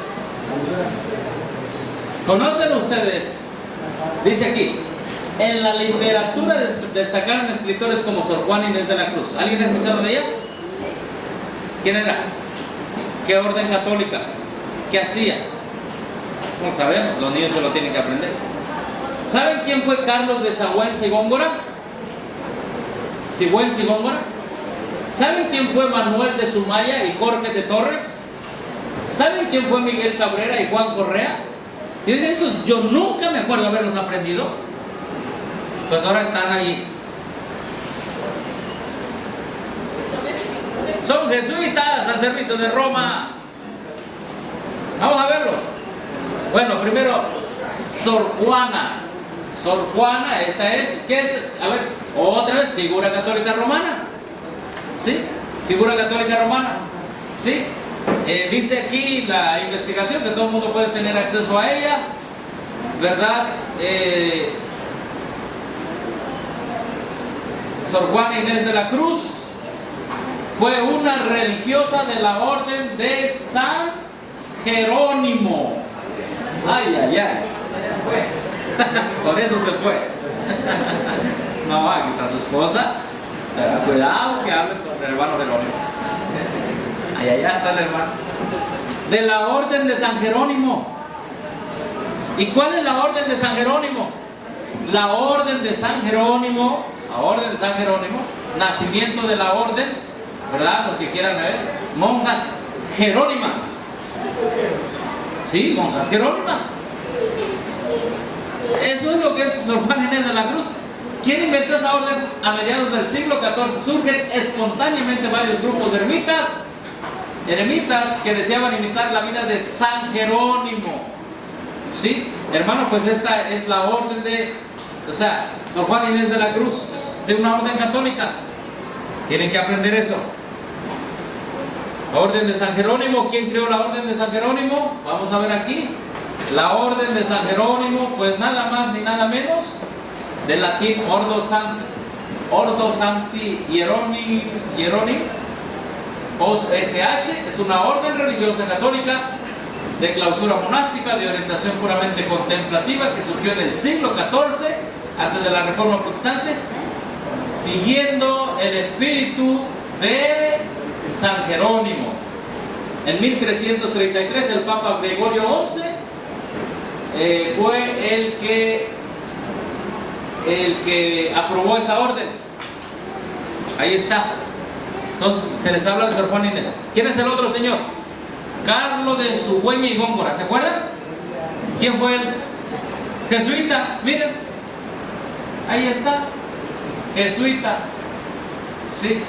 S1: ¿Conocen ustedes? Dice aquí: en la literatura destacaron escritores como Sor Juana Inés de la Cruz. ¿Alguien ha escuchado de ella? ¿Quién era? ¿Qué orden católica? ¿Qué hacía? No sabemos, los niños se lo tienen que aprender. ¿Saben quién fue Carlos de Sigüenza y Góngora? Sigüenza y Góngora. ¿Saben quién fue Manuel de Sumaya y Jorge de Torres? ¿Saben quién fue Miguel Cabrera y Juan Correa? Y de esos yo nunca me acuerdo haberlos aprendido. Pues ahora están ahí. Son jesuitas al servicio de Roma. Vamos a verlos. Bueno, primero, Sor Juana. Sor Juana, esta es, ¿qué es? A ver, otra vez, figura católica romana. ¿Sí? Figura católica romana. ¿Sí? Dice aquí la investigación que todo el mundo puede tener acceso a ella, ¿verdad? Sor Juana Inés de la Cruz fue una religiosa de la orden de San Jerónimo. Ay, ay, ay. Con eso se fue. No, aquí está su esposa. Cuidado que hable con el hermano Jerónimo. Allá está el hermano. De la orden de San Jerónimo. ¿Y cuál es la orden de San Jerónimo? La orden de San Jerónimo, la orden de San Jerónimo, nacimiento de la orden, ¿verdad? Los que quieran ver, monjas jerónimas. Sí, monjas jerónimas. Eso es lo que es Sor Juana Inés de la Cruz. ¿Quién inventó esa orden? A mediados del siglo XIV surgen espontáneamente varios grupos de ermitas eremitas que deseaban imitar la vida de San Jerónimo. ¿Sí? Hermano, pues esta es la orden de, o sea, Sor Juana Inés de la Cruz, es de una orden católica. Tienen que aprender eso. La orden de San Jerónimo. ¿Quién creó la orden de San Jerónimo? Vamos a ver aquí. La orden de San Jerónimo, pues nada más ni nada menos, del latín Ordo Sancti Hieronymi, OSH, es una orden religiosa católica de clausura monástica, de orientación puramente contemplativa, que surgió en el siglo XIV, antes de la Reforma Protestante, siguiendo el espíritu de San Jerónimo. En 1333 el Papa Gregorio XI fue el que aprobó esa orden. Ahí está. Entonces se les habla de Sor Juana Inés. ¿Quién es el otro señor? Carlos de Sugüeña y Góngora. ¿Se acuerdan? ¿Quién fue él? Jesuita. Miren, ahí está. Jesuita. Sí.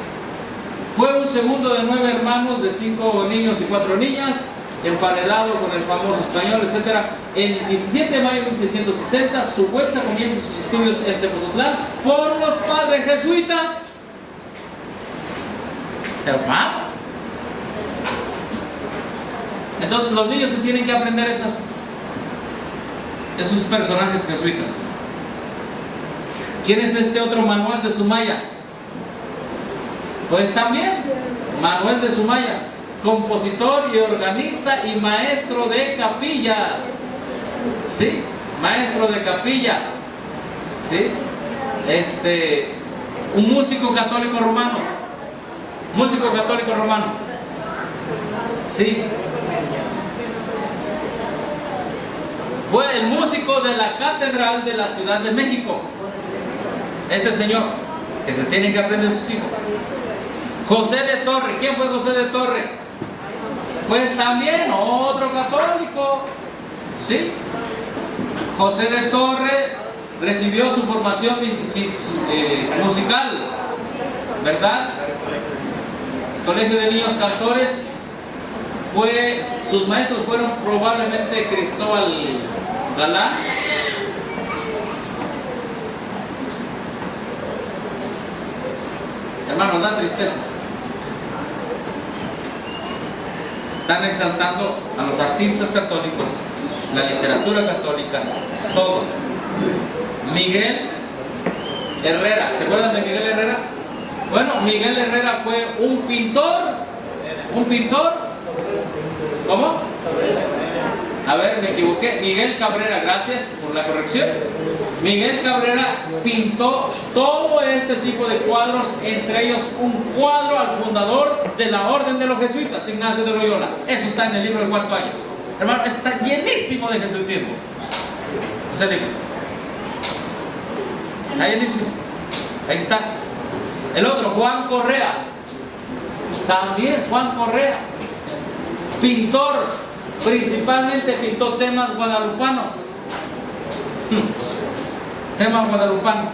S1: Fue un segundo de 9 hermanos, de 5 niños y 4 niñas, emparedado con el famoso español, etc. El 17 de mayo de 1660, Sugüeña comienza sus estudios en Tepozotlán por los padres jesuitas. Hermano. Entonces los niños se tienen que aprender esos personajes jesuitas. ¿Quién es este otro Manuel de Sumaya? Pues también Manuel de Sumaya, compositor y organista y maestro de capilla. ¿Sí? Maestro de capilla. ¿Sí? Un músico católico romano. Músico católico romano. Sí. Fue el músico de la Catedral de la Ciudad de México. Este señor, que se tienen que aprender sus hijos. José de Torre. ¿Quién fue José de Torre? Pues también otro católico. ¿Sí? José de Torre recibió su formación musical, ¿verdad? El Colegio de Niños Cantores. Sus maestros fueron probablemente Cristóbal Galán, hermanos, da tristeza. Están exaltando a los artistas católicos, la literatura católica, todo. Miguel Herrera, ¿se acuerdan de Miguel Herrera? Bueno, Miguel Herrera fue un pintor. ¿Cómo? A ver, me equivoqué. Miguel Cabrera, gracias por la corrección. Miguel Cabrera pintó todo este tipo de cuadros, entre ellos un cuadro al fundador de la Orden de los Jesuitas, Ignacio de Loyola. Eso está en el libro del cuarto año. Hermano, está llenísimo de jesuitismo ese libro. Está llenísimo. Ahí está. El otro, Juan Correa. También Juan Correa, pintor, principalmente pintó temas guadalupanos. Temas guadalupanos.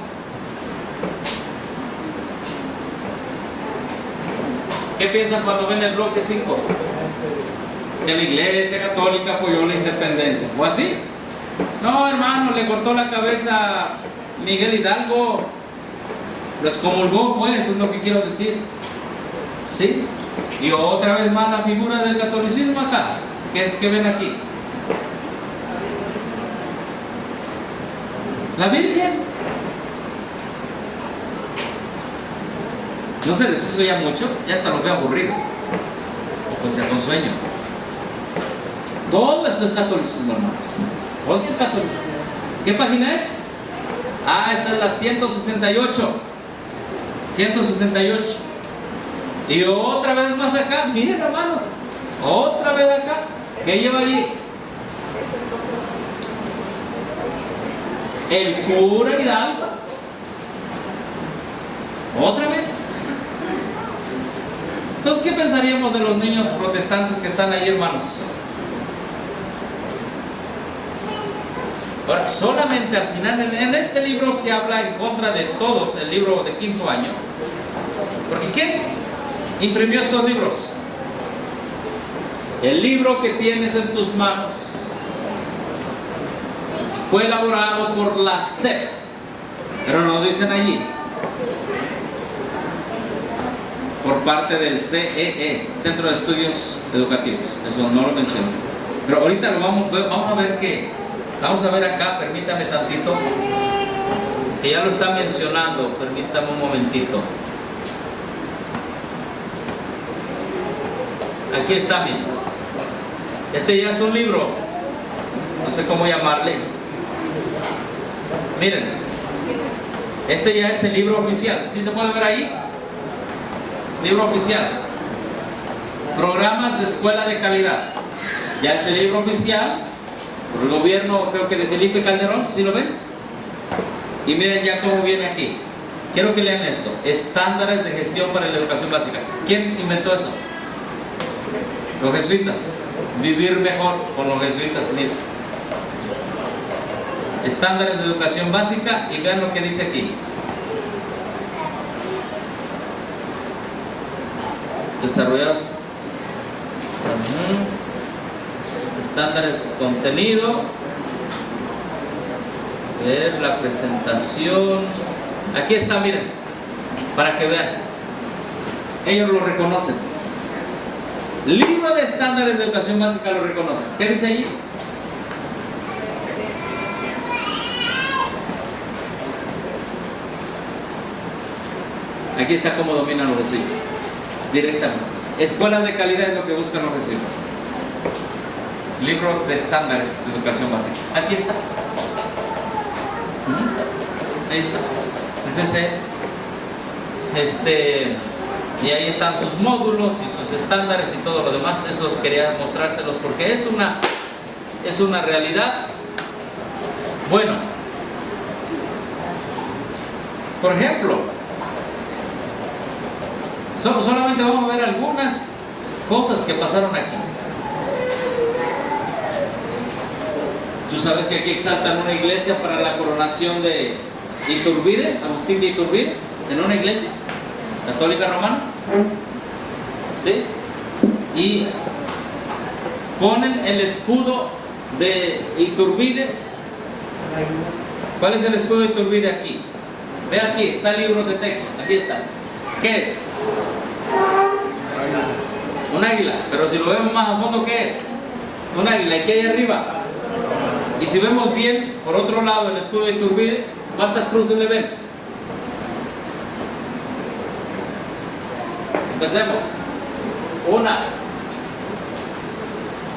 S1: ¿Qué piensan cuando ven el bloque 5? Que la Iglesia Católica apoyó la independencia. ¿O así? No, hermano, le cortó la cabeza a Miguel Hidalgo. Lo excomulgó, pues, es lo que quiero decir. ¿Sí? Y otra vez más la figura del catolicismo acá. ¿Qué ven aquí? La Virgen. ¿No se les hizo ya mucho? Ya hasta los veo aburridos. O pues sea con sueño. Todo esto es catolicismo, hermanos. Todo esto es catolicismo. ¿Qué página es? Ah, esta es la 168. 168. Y otra vez más acá, miren hermanos, otra vez acá, ¿qué lleva allí? El cura Hidalgo. Otra vez. Entonces, ¿qué pensaríamos de los niños protestantes que están ahí, hermanos? Ahora, solamente al final, en este libro se habla en contra de todos, el libro de quinto año. Porque ¿quién imprimió estos libros? El libro que tienes en tus manos fue elaborado por la SEP, pero no dicen allí, por parte del CEE, Centro de Estudios Educativos. Eso no lo menciono. Pero ahorita lo vamos a ver que, vamos a ver acá, permítame tantito, que ya lo está mencionando, permítame un momentito. Aquí está, miren. Este ya es un libro, no sé cómo llamarle. Miren, este ya es el libro oficial. ¿Sí se puede ver ahí? Libro oficial. Programas de escuela de calidad. Ya es el libro oficial por el gobierno, creo que de Felipe Calderón. ¿Sí lo ven? Y miren ya cómo viene aquí. Quiero que lean esto. Estándares de gestión para la educación básica. ¿Quién inventó eso? Los jesuitas. Vivir mejor con los jesuitas. Miren. Estándares de educación básica, y vean lo que dice aquí. Desarrollados. Estándares de contenido. Ver la presentación. Aquí está, miren, para que vean. Ellos lo reconocen. Libro de estándares de educación básica lo reconocen. ¿Qué dice allí? Aquí está cómo dominan los jesuitas. Directamente. Escuelas de calidad es lo que buscan los jesuitas. Libros de estándares de educación básica. Aquí está. Ahí está. Y ahí están sus módulos y sus estándares y todo lo demás. Eso quería mostrárselos porque es una realidad. Bueno, por ejemplo, solamente vamos a ver algunas cosas que pasaron aquí. Tú sabes que aquí exaltan una iglesia para la coronación de Iturbide, Agustín de Iturbide, en una iglesia católica romana. ¿Sí? Y ponen el escudo de Iturbide. ¿Cuál es el escudo de Iturbide aquí? Ve aquí, está el libro de texto, aquí está. ¿Qué es? Un águila, pero si lo vemos más a fondo, ¿qué es? Un águila. ¿Y qué hay arriba? Y si vemos bien, por otro lado, el escudo de Iturbide, ¿cuántas cruces le ven? Empecemos. 1,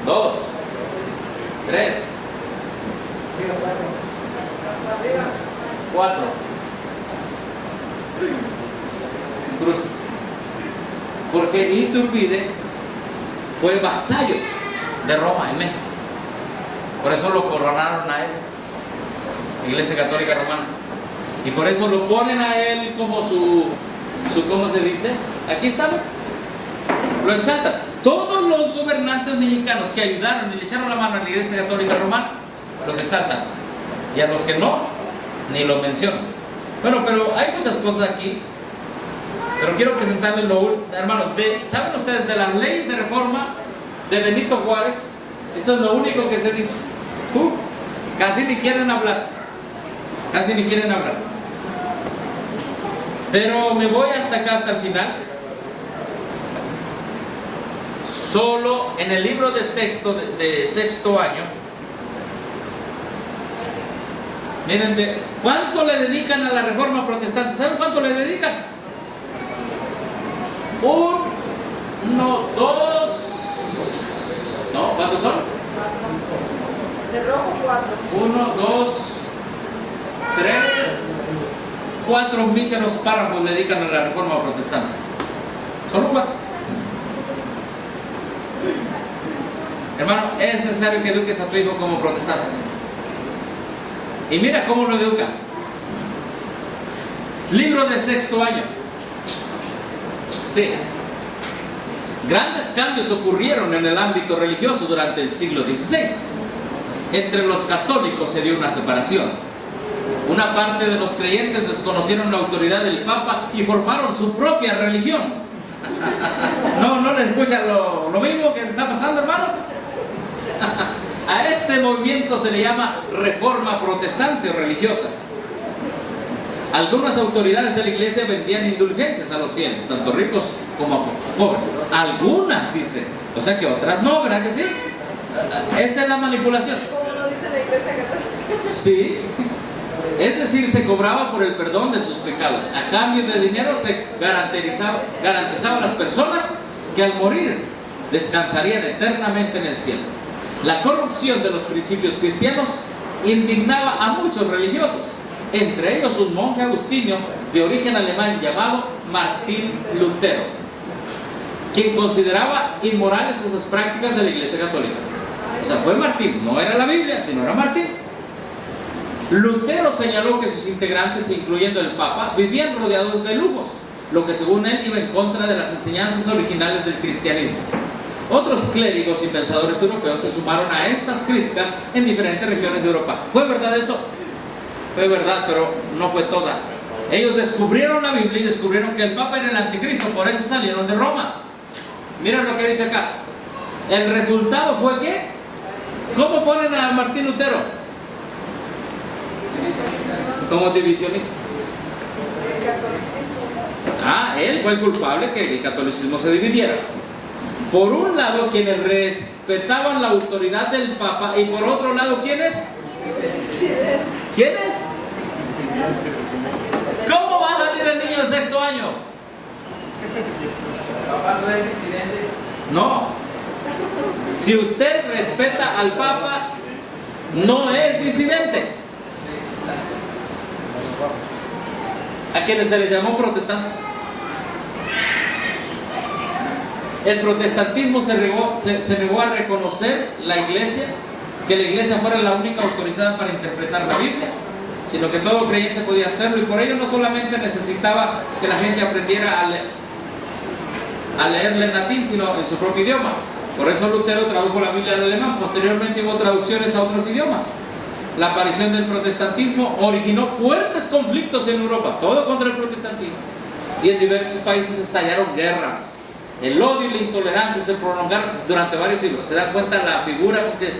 S1: 2, 3, 4 cruces. Porque Iturbide fue vasallo de Roma en México. Por eso lo coronaron a él, Iglesia Católica Romana. Y por eso lo ponen a él como su ¿cómo se dice? Aquí estamos. Lo exaltan. Todos los gobernantes mexicanos que ayudaron y le echaron la mano a la Iglesia Católica Romana, los exaltan. Y a los que no, ni lo mencionan. Bueno, pero hay muchas cosas aquí. Pero quiero presentarles hermanos, ¿saben ustedes de las leyes de reforma de Benito Juárez? Esto es lo único que se dice. Casi ni quieren hablar. Casi ni quieren hablar. Pero me voy hasta acá, hasta el final. Solo en el libro de texto de sexto año. Miren, ¿cuánto le dedican a la reforma protestante? ¿Saben cuánto le dedican? 1, 2, ¿no? ¿Cuántos son?
S3: De rojo 4.
S1: 1, 2, 3, 4 míseros párrafos le dedican a la reforma protestante. Solo 4. Hermano, es necesario que eduques a tu hijo como protestante. Y mira cómo lo educan. Libro de sexto año. Sí. Grandes cambios ocurrieron en el ámbito religioso durante el siglo XVI. Entre los católicos se dio una separación. Una parte de los creyentes desconocieron la autoridad del Papa y formaron su propia religión. No le escuchan lo mismo que está pasando, hermanos. A este movimiento se le llama reforma protestante o religiosa. Algunas autoridades de la iglesia vendían indulgencias a los fieles, tanto ricos como pobres. Algunas, dice. O sea que otras no, ¿verdad que sí? Esta es la manipulación.
S3: Como lo dice la iglesia católica.
S1: Sí. Es decir, se cobraba por el perdón de sus pecados. A cambio de dinero se garantizaba a las personas que al morir descansarían eternamente en el cielo. La corrupción de los principios cristianos indignaba a muchos religiosos, entre ellos un monje agustino de origen alemán llamado Martín Lutero, quien consideraba inmorales esas prácticas de la iglesia católica. O sea, fue Martín, no era la Biblia, sino era Martín. Lutero señaló que sus integrantes, incluyendo el Papa, vivían rodeados de lujos, lo que según él iba en contra de las enseñanzas originales del cristianismo. Otros clérigos y pensadores europeos se sumaron a estas críticas en diferentes regiones de Europa. ¿Fue verdad eso? Fue verdad, pero no fue toda. Ellos descubrieron la Biblia y descubrieron que el Papa era el anticristo, por eso salieron de Roma. Miren lo que dice acá. El resultado fue que, ¿cómo ponen a Martín Lutero? Como divisionista. Él fue el culpable que el catolicismo se dividiera. Por un lado, quienes respetaban la autoridad del Papa, y por otro lado, ¿quiénes? ¿Quiénes? ¿Cómo va a salir el niño del sexto año?
S5: Papá no es disidente.
S1: No. Si usted respeta al Papa, no es disidente. A quienes se les llamó protestantes. El protestantismo se negó a reconocer la iglesia, que la iglesia fuera la única autorizada para interpretar la Biblia, sino que todo creyente podía hacerlo, y por ello no solamente necesitaba que la gente aprendiera a leerla en latín, sino en su propio idioma. Por eso Lutero tradujo la Biblia al alemán. Posteriormente hubo traducciones a otros idiomas. La aparición del protestantismo originó fuertes conflictos en Europa, todo contra el protestantismo, y en diversos países estallaron guerras. El odio y la intolerancia se prolongaron durante varios siglos. ¿Se dan cuenta la figura que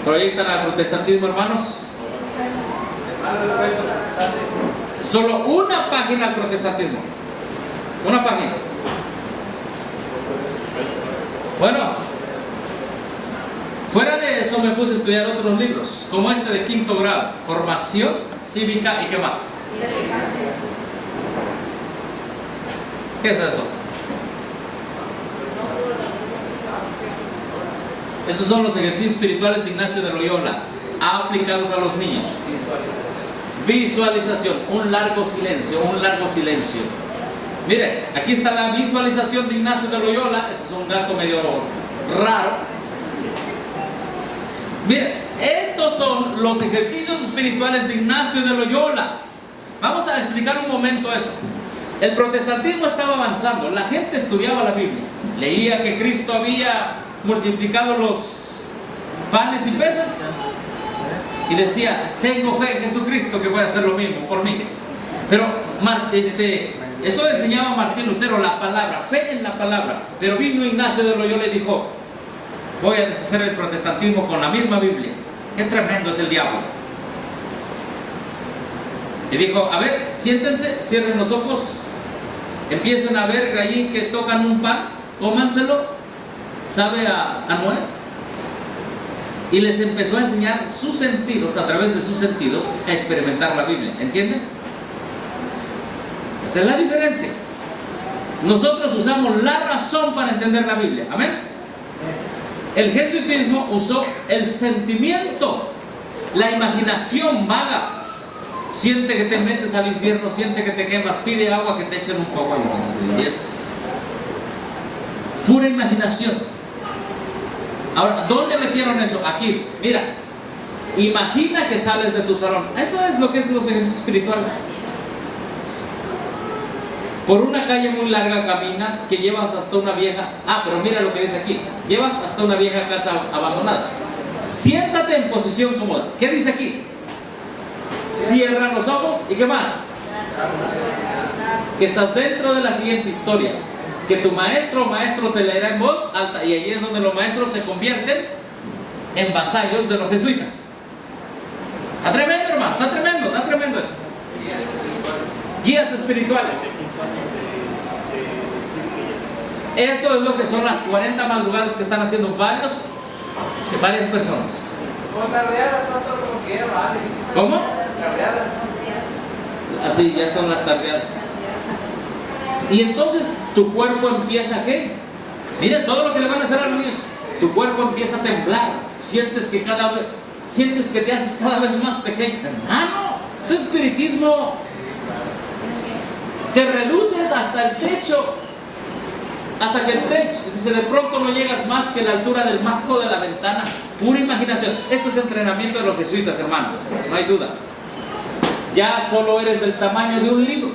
S1: proyectan al protestantismo, hermanos? Solo una página al protestantismo. Una página. Bueno, fuera de eso me puse a estudiar otros libros, como este de quinto grado, Formación Cívica, y ¿qué más? ¿Qué es eso? Esos son los ejercicios espirituales de Ignacio de Loyola, aplicados a los niños. Visualización, un largo silencio, un largo silencio. Mire, aquí está la visualización de Ignacio de Loyola. Ese es un dato medio raro. Mire, estos son los ejercicios espirituales de Ignacio de Loyola. Vamos a explicar un momento eso. El protestantismo estaba avanzando, la gente estudiaba la Biblia, leía que Cristo había multiplicado los panes y peces y decía, tengo fe en Jesucristo que puede hacer lo mismo por mí. Pero eso enseñaba Martín Lutero, la palabra, fe en la palabra. Pero vino Ignacio de Loyola y dijo, voy a deshacer el protestantismo con la misma Biblia. Qué tremendo es el diablo. Y dijo, a ver, siéntense, cierren los ojos, empiecen a ver allí que tocan un pan, cómanselo, sabe a nuez. Y les empezó a enseñar sus sentidos, a través de sus sentidos, a experimentar la Biblia. ¿Entienden? Esta es la diferencia. Nosotros usamos la razón para entender la Biblia. ¿Amén? El jesuitismo usó el sentimiento, la imaginación vaga. Siente que te metes al infierno, siente que te quemas, pide agua que te echen un poco de agua. Y eso. Pura imaginación. Ahora, ¿dónde metieron eso? Aquí, mira. Imagina que sales de tu salón. Eso es lo que es los ejercicios espirituales. Por una calle muy larga caminas, que llevas hasta una vieja. Pero mira lo que dice aquí. Llevas hasta una vieja casa abandonada. Siéntate en posición cómoda. ¿Qué dice aquí? Cierra los ojos. ¿Y qué más? Que estás dentro de la siguiente historia. que tu maestro o maestro te leerá en voz alta, y ahí es donde los maestros se convierten en vasallos de los jesuitas. Está tremendo, hermano, está tremendo esto. Guías espirituales. Esto es lo que son las 40 madrugadas que están haciendo varias personas.
S5: Con tardeadas, pastor, como quiera, vale.
S1: ¿Cómo?
S5: Tardeadas.
S1: Así ya son las tardeadas. Y entonces tu cuerpo empieza a ¿qué? Mira todo lo que le van a hacer a los niños. Tu cuerpo empieza a temblar. Sientes que te haces cada vez más pequeño. Hermano, tu espiritismo te reduces hasta el techo. Hasta que el techo, dice, de pronto no llegas más que la altura del marco de la ventana. Pura imaginación. Esto es entrenamiento de los jesuitas, hermanos. No hay duda. Ya solo eres del tamaño de un libro.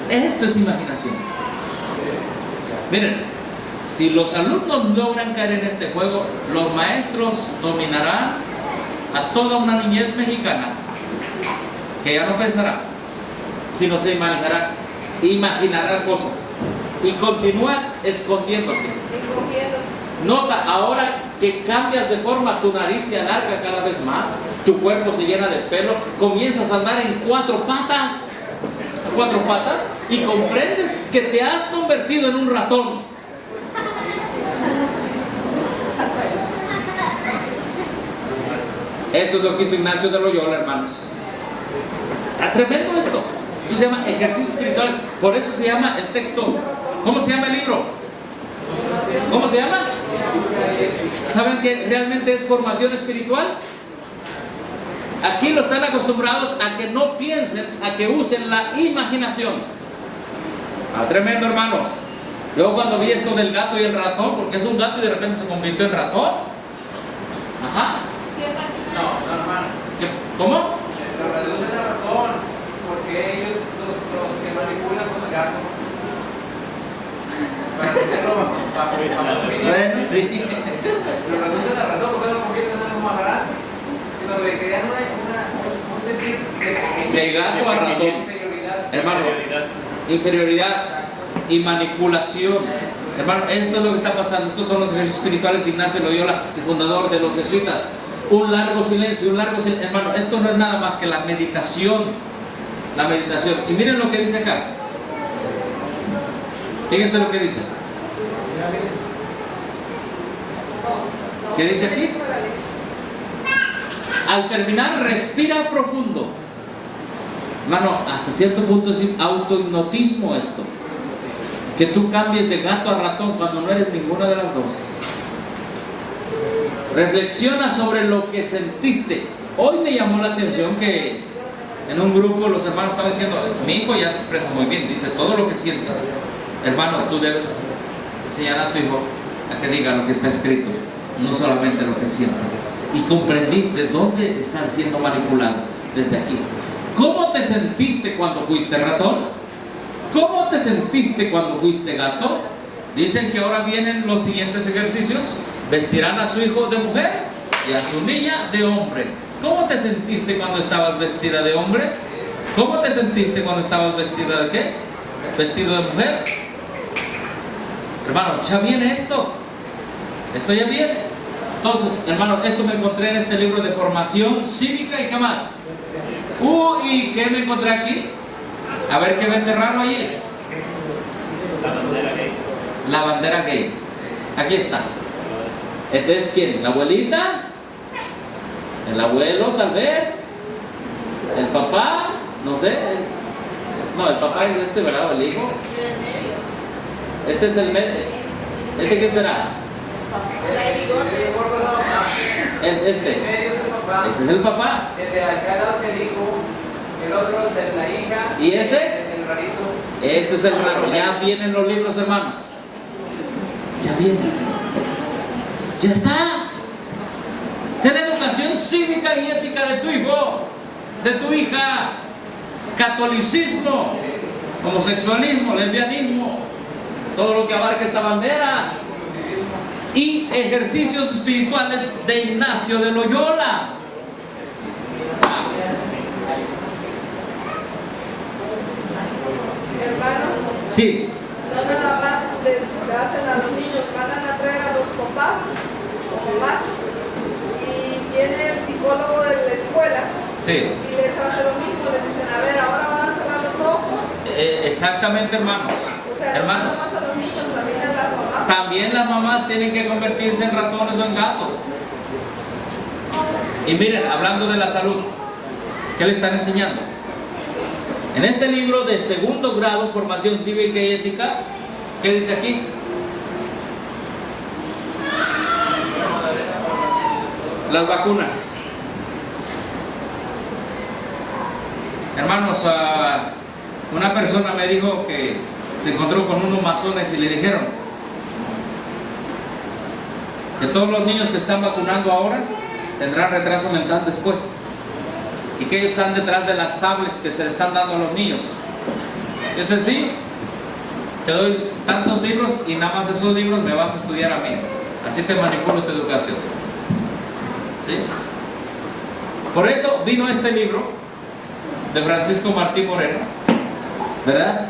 S1: Esto es imaginación. Miren, si los alumnos logran caer en este juego, los maestros dominarán a toda una niñez mexicana que ya no pensará, sino se imaginará cosas, y continúas escondiéndote. Nota, ahora que cambias de forma, tu nariz se alarga cada vez más, tu cuerpo se llena de pelo, comienzas a andar en cuatro patas, y comprendes que te has convertido en un ratón. Eso es lo que hizo Ignacio de Loyola, hermanos. Está tremendo esto. Esto se llama ejercicios espirituales. Por eso se llama el texto. ¿Cómo se llama el libro? ¿Cómo se llama? ¿Saben que realmente es formación espiritual? Aquí lo están acostumbrados a que no piensen, a que usen la imaginación. Está tremendo, hermanos. Yo cuando vi esto del gato y el ratón, porque es un gato y de repente se convirtió en ratón. Ajá.
S5: No, hermano.
S1: ¿Cómo?
S5: Lo reducen a ratón, porque ellos, los que manipulan son el gato. Para tenerlo bajo dominio.
S1: Bueno, sí.
S5: Lo reducen a ratón porque lo convierten en algo más grande. Sino que crean un sentido
S1: de gato a ratón. Hermano, inferioridad y manipulación. Hermano, esto es lo que está pasando. Estos son los ejercicios espirituales de Ignacio de Loyola, el fundador de los jesuitas. Un largo silencio. Hermano, esto no es nada más que la meditación. La meditación. Y miren lo que dice acá. Fíjense lo que dice. ¿Qué dice aquí? Al terminar, respira profundo. Hermano, hasta cierto punto es autohipnotismo esto. Que tú cambies de gato a ratón cuando no eres ninguna de las dos. Reflexiona sobre lo que sentiste. Hoy me llamó la atención que en un grupo los hermanos estaban diciendo, mi hijo ya se expresa muy bien, dice todo lo que sienta. Hermano, tú debes enseñar a tu hijo a que diga lo que está escrito, no solamente lo que sienta. Y comprendí de dónde están siendo manipulados desde aquí. ¿Cómo te sentiste cuando fuiste ratón? ¿Cómo te sentiste cuando fuiste gato? Dicen que ahora vienen los siguientes ejercicios. Vestirán a su hijo de mujer y a su niña de hombre. ¿Cómo te sentiste cuando estabas vestida de hombre? ¿Cómo te sentiste cuando estabas vestida de qué? ¿Vestido de mujer? Hermanos, ya viene esto. Esto ya viene. Entonces, hermano, esto me encontré en este libro de formación cívica y qué más. ¿Y qué me encontré aquí? A ver qué vende raro allí.
S2: La bandera gay.
S1: La bandera gay. Aquí está. ¿Este es quién? ¿La abuelita? ¿El abuelo tal vez? ¿El papá? No sé. No, el papá es este, ¿verdad? ¿O el hijo? Este es el medio. ¿Este quién será? Este. Este es el papá.
S5: El de acá es el hijo, el otro es de la hija.
S1: ¿Y este?
S5: El rarito.
S1: Este es el raro. Ya vienen los libros, hermanos. Ya vienen. Ya está. Ten educación cívica y ética de tu hijo, de tu hija. Catolicismo, homosexualismo, lesbianismo, todo lo que abarca esta bandera. Y ejercicios espirituales de Ignacio de Loyola.
S3: Hermano,
S1: Sí,
S3: No nada más les hacen a los niños, mandan a traer a los papás o mamás y viene el psicólogo de la escuela
S1: sí.
S3: y les hace lo mismo, les dicen, a ver, ahora van a cerrar los ojos.
S1: Exactamente, hermanos.
S3: O sea, no
S1: Hermanos,
S3: nada más a los niños, también a las mamás.
S1: también las mamás tienen que convertirse en ratones o en gatos. Y miren, hablando de la salud, ¿qué le están enseñando? En este libro de segundo grado, Formación Cívica y Ética, ¿qué dice aquí? Las vacunas. Hermanos, una persona me dijo que se encontró con unos masones y le dijeron que todos los niños que están vacunando ahora tendrán retraso mental después y que ellos están detrás de las tablets que se le están dando a los niños. Es sencillo, te doy tantos libros y nada más esos libros me vas a estudiar a mí, así te manipulo tu educación. ¿Sí? Por eso vino este libro de Francisco Martín Moreno, ¿verdad?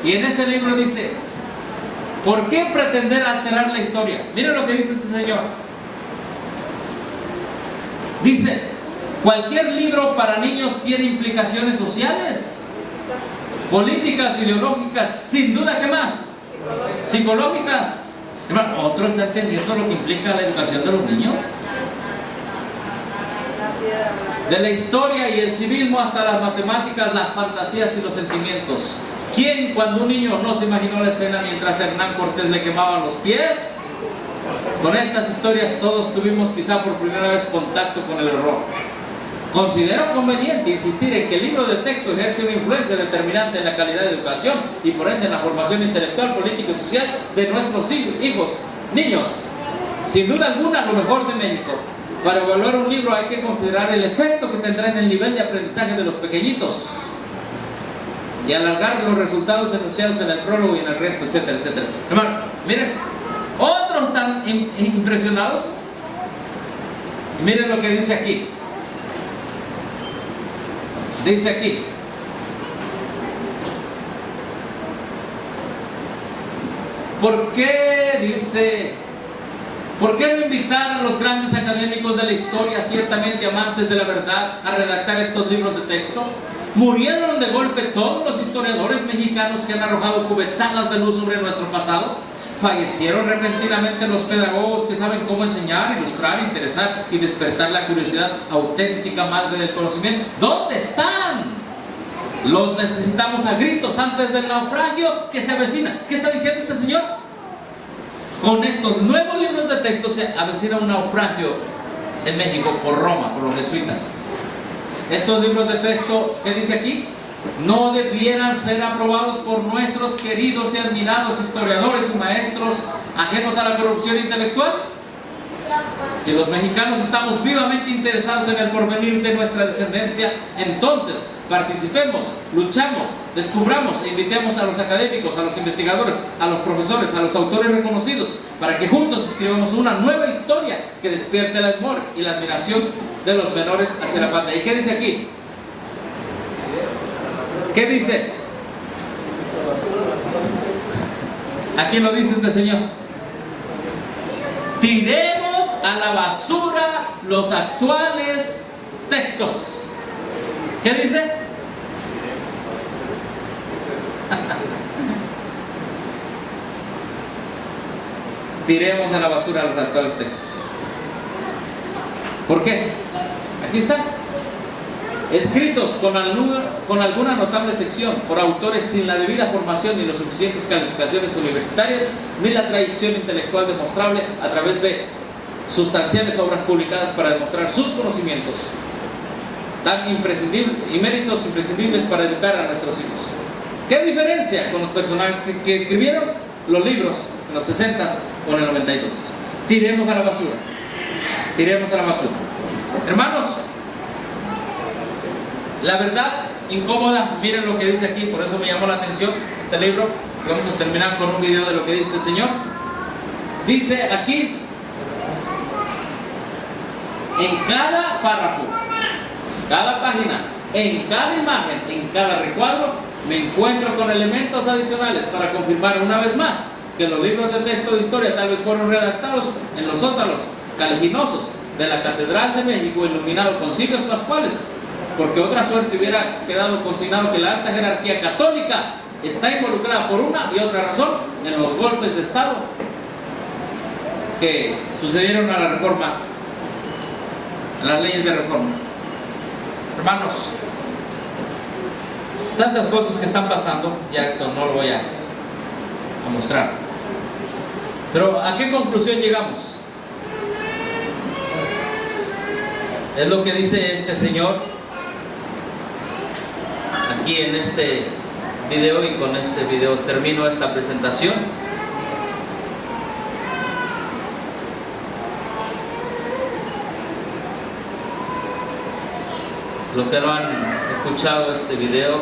S1: Y en ese libro dice, ¿por qué pretender alterar la historia? Miren lo que dice este señor. Dice, cualquier libro para niños tiene implicaciones sociales, políticas, ideológicas, sin duda, ¿qué más? Psicológicas. Hermano, ¿otro está entendiendo lo que implica la educación de los niños? De la historia y el civismo hasta las matemáticas, las fantasías y los sentimientos. ¿Quién cuando un niño no se imaginó la escena mientras Hernán Cortés le quemaban los pies? Con estas historias todos tuvimos quizá por primera vez contacto con el error. Considero conveniente insistir en que el libro de texto ejerce una influencia determinante en la calidad de educación y por ende en la formación intelectual, política y social de nuestros hijos, niños. Sin duda alguna, lo mejor de México. Para evaluar un libro hay que considerar el efecto que tendrá en el nivel de aprendizaje de los pequeñitos y alargar los resultados enunciados en el prólogo y en el resto, etcétera, etcétera. Hermano, miren, otros están impresionados. Miren lo que dice aquí. Dice aquí, ¿por qué no invitar a los grandes académicos de la historia, ciertamente amantes de la verdad, a redactar estos libros de texto? ¿Murieron de golpe todos los historiadores mexicanos que han arrojado cubetadas de luz sobre nuestro pasado? ¿Fallecieron repentinamente los pedagogos que saben cómo enseñar, ilustrar, interesar y despertar la curiosidad auténtica madre del conocimiento? ¿Dónde están? Los necesitamos a gritos antes del naufragio que se avecina. ¿Qué está diciendo este señor? Con estos nuevos libros de texto se avecina un naufragio en México por Roma, por los jesuitas. Estos libros de texto, ¿qué dice aquí? No debieran ser aprobados por nuestros queridos y admirados historiadores y maestros ajenos a la corrupción intelectual. Si los mexicanos estamos vivamente interesados en el porvenir de nuestra descendencia, entonces participemos, luchamos, descubramos e invitemos a los académicos, a los investigadores, a los profesores, a los autores reconocidos, para que juntos escribamos una nueva historia que despierte el amor y la admiración de los menores hacia la patria. ¿Y qué dice aquí? ¿Qué dice? Aquí lo dice este señor. Tiremos a la basura los actuales textos. ¿Qué dice? Tiremos a la basura los actuales textos. ¿Por qué? Aquí está. Escritos con alguna notable sección por autores sin la debida formación ni las suficientes calificaciones universitarias ni la tradición intelectual demostrable a través de sustanciales obras publicadas para demostrar sus conocimientos tan imprescindibles y méritos imprescindibles para educar a nuestros hijos. ¿Qué diferencia con los personajes que escribieron los libros en los 60s o en el 92? Tiremos a la basura. Tiremos a la basura. Hermanos, la verdad incómoda, miren lo que dice aquí, por eso me llamó la atención este libro. Vamos a terminar con un video de lo que dice este señor. Dice aquí, en cada párrafo, cada página, en cada imagen, en cada recuadro, me encuentro con elementos adicionales para confirmar una vez más que los libros de texto de historia tal vez fueron redactados en los sótanos caliginosos de la Catedral de México, iluminado con siglos pascuales, porque otra suerte hubiera quedado consignado que la alta jerarquía católica está involucrada por una y otra razón en los golpes de Estado que sucedieron a la reforma, a las leyes de reforma. Hermanos, tantas cosas que están pasando, ya esto no lo voy a mostrar, pero ¿a qué conclusión llegamos? Es lo que dice este señor aquí en este video, y con este video termino esta presentación. Los que no han escuchado este video,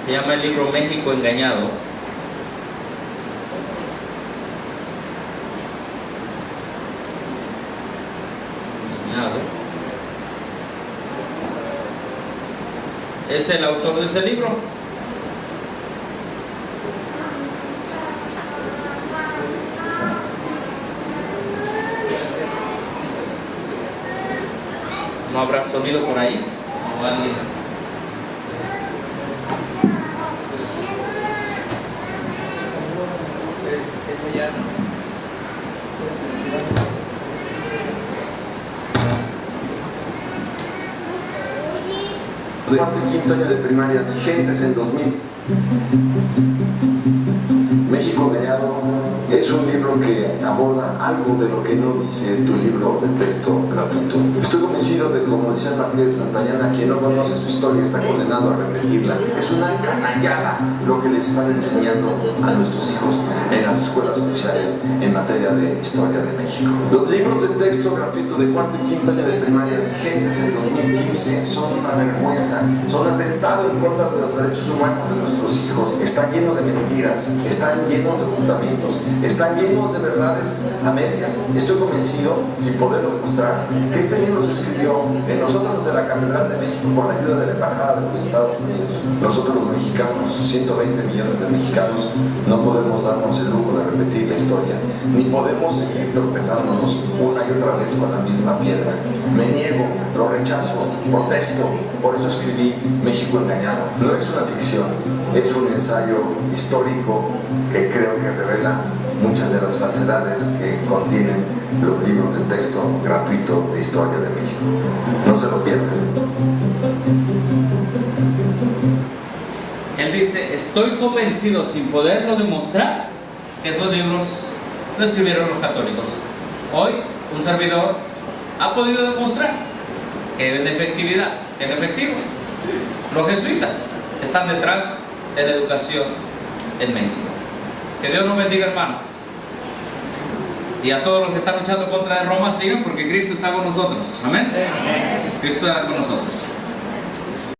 S1: se llama el libro México Engañado. Es el autor de ese libro. ¿No habrá sonido por ahí? ¿O alguien?
S5: Es allá, ¿no?
S7: De cuarto y quinto año de primaria, vigentes en 2000. México Engañado es un libro que aborda algo de lo que no dice tu libro de texto gratuito. Estoy convencido de que, como decía el Marqués de Santayana, quien no conoce su historia está condenado a repetirla. Es una canallada lo que les están enseñando a nuestros hijos en las escuelas oficiales en materia de historia de México. Los libros de texto gratuito de cuarto y quinto año de primaria vigentes en 2015 son una vergüenza, son un atentado en contra de los derechos humanos de nuestros hijos. Están llenos de mentiras, están llenos de fundamentos, están llenos de verdades a medias. Estoy convencido, sin poderlo demostrar, que este libro se escribió en nosotros de la Catedral de México con la ayuda de la Embajada de los Estados Unidos. Nosotros los mexicanos, 120 millones de mexicanos, no podemos darnos el lujo de repetir la historia, ni podemos seguir tropezándonos una y otra vez con la misma piedra. Me niego, lo rechazo, protesto. Por eso escribí México Engañado. No es una ficción, es un ensayo histórico que creo que revela muchas de las falsedades que contienen los libros de texto gratuito de historia de México. No se lo pierdan.
S1: Él dice, estoy convencido, sin poderlo demostrar, que esos libros lo escribieron los católicos. Hoy, un servidor ha podido demostrar que en efectividad, en efectivo, los jesuitas están detrás de la educación en México. Que Dios nos bendiga, hermanos. Y a todos los que están luchando contra Roma, sigan, porque Cristo está con nosotros. Amén. Cristo está con nosotros.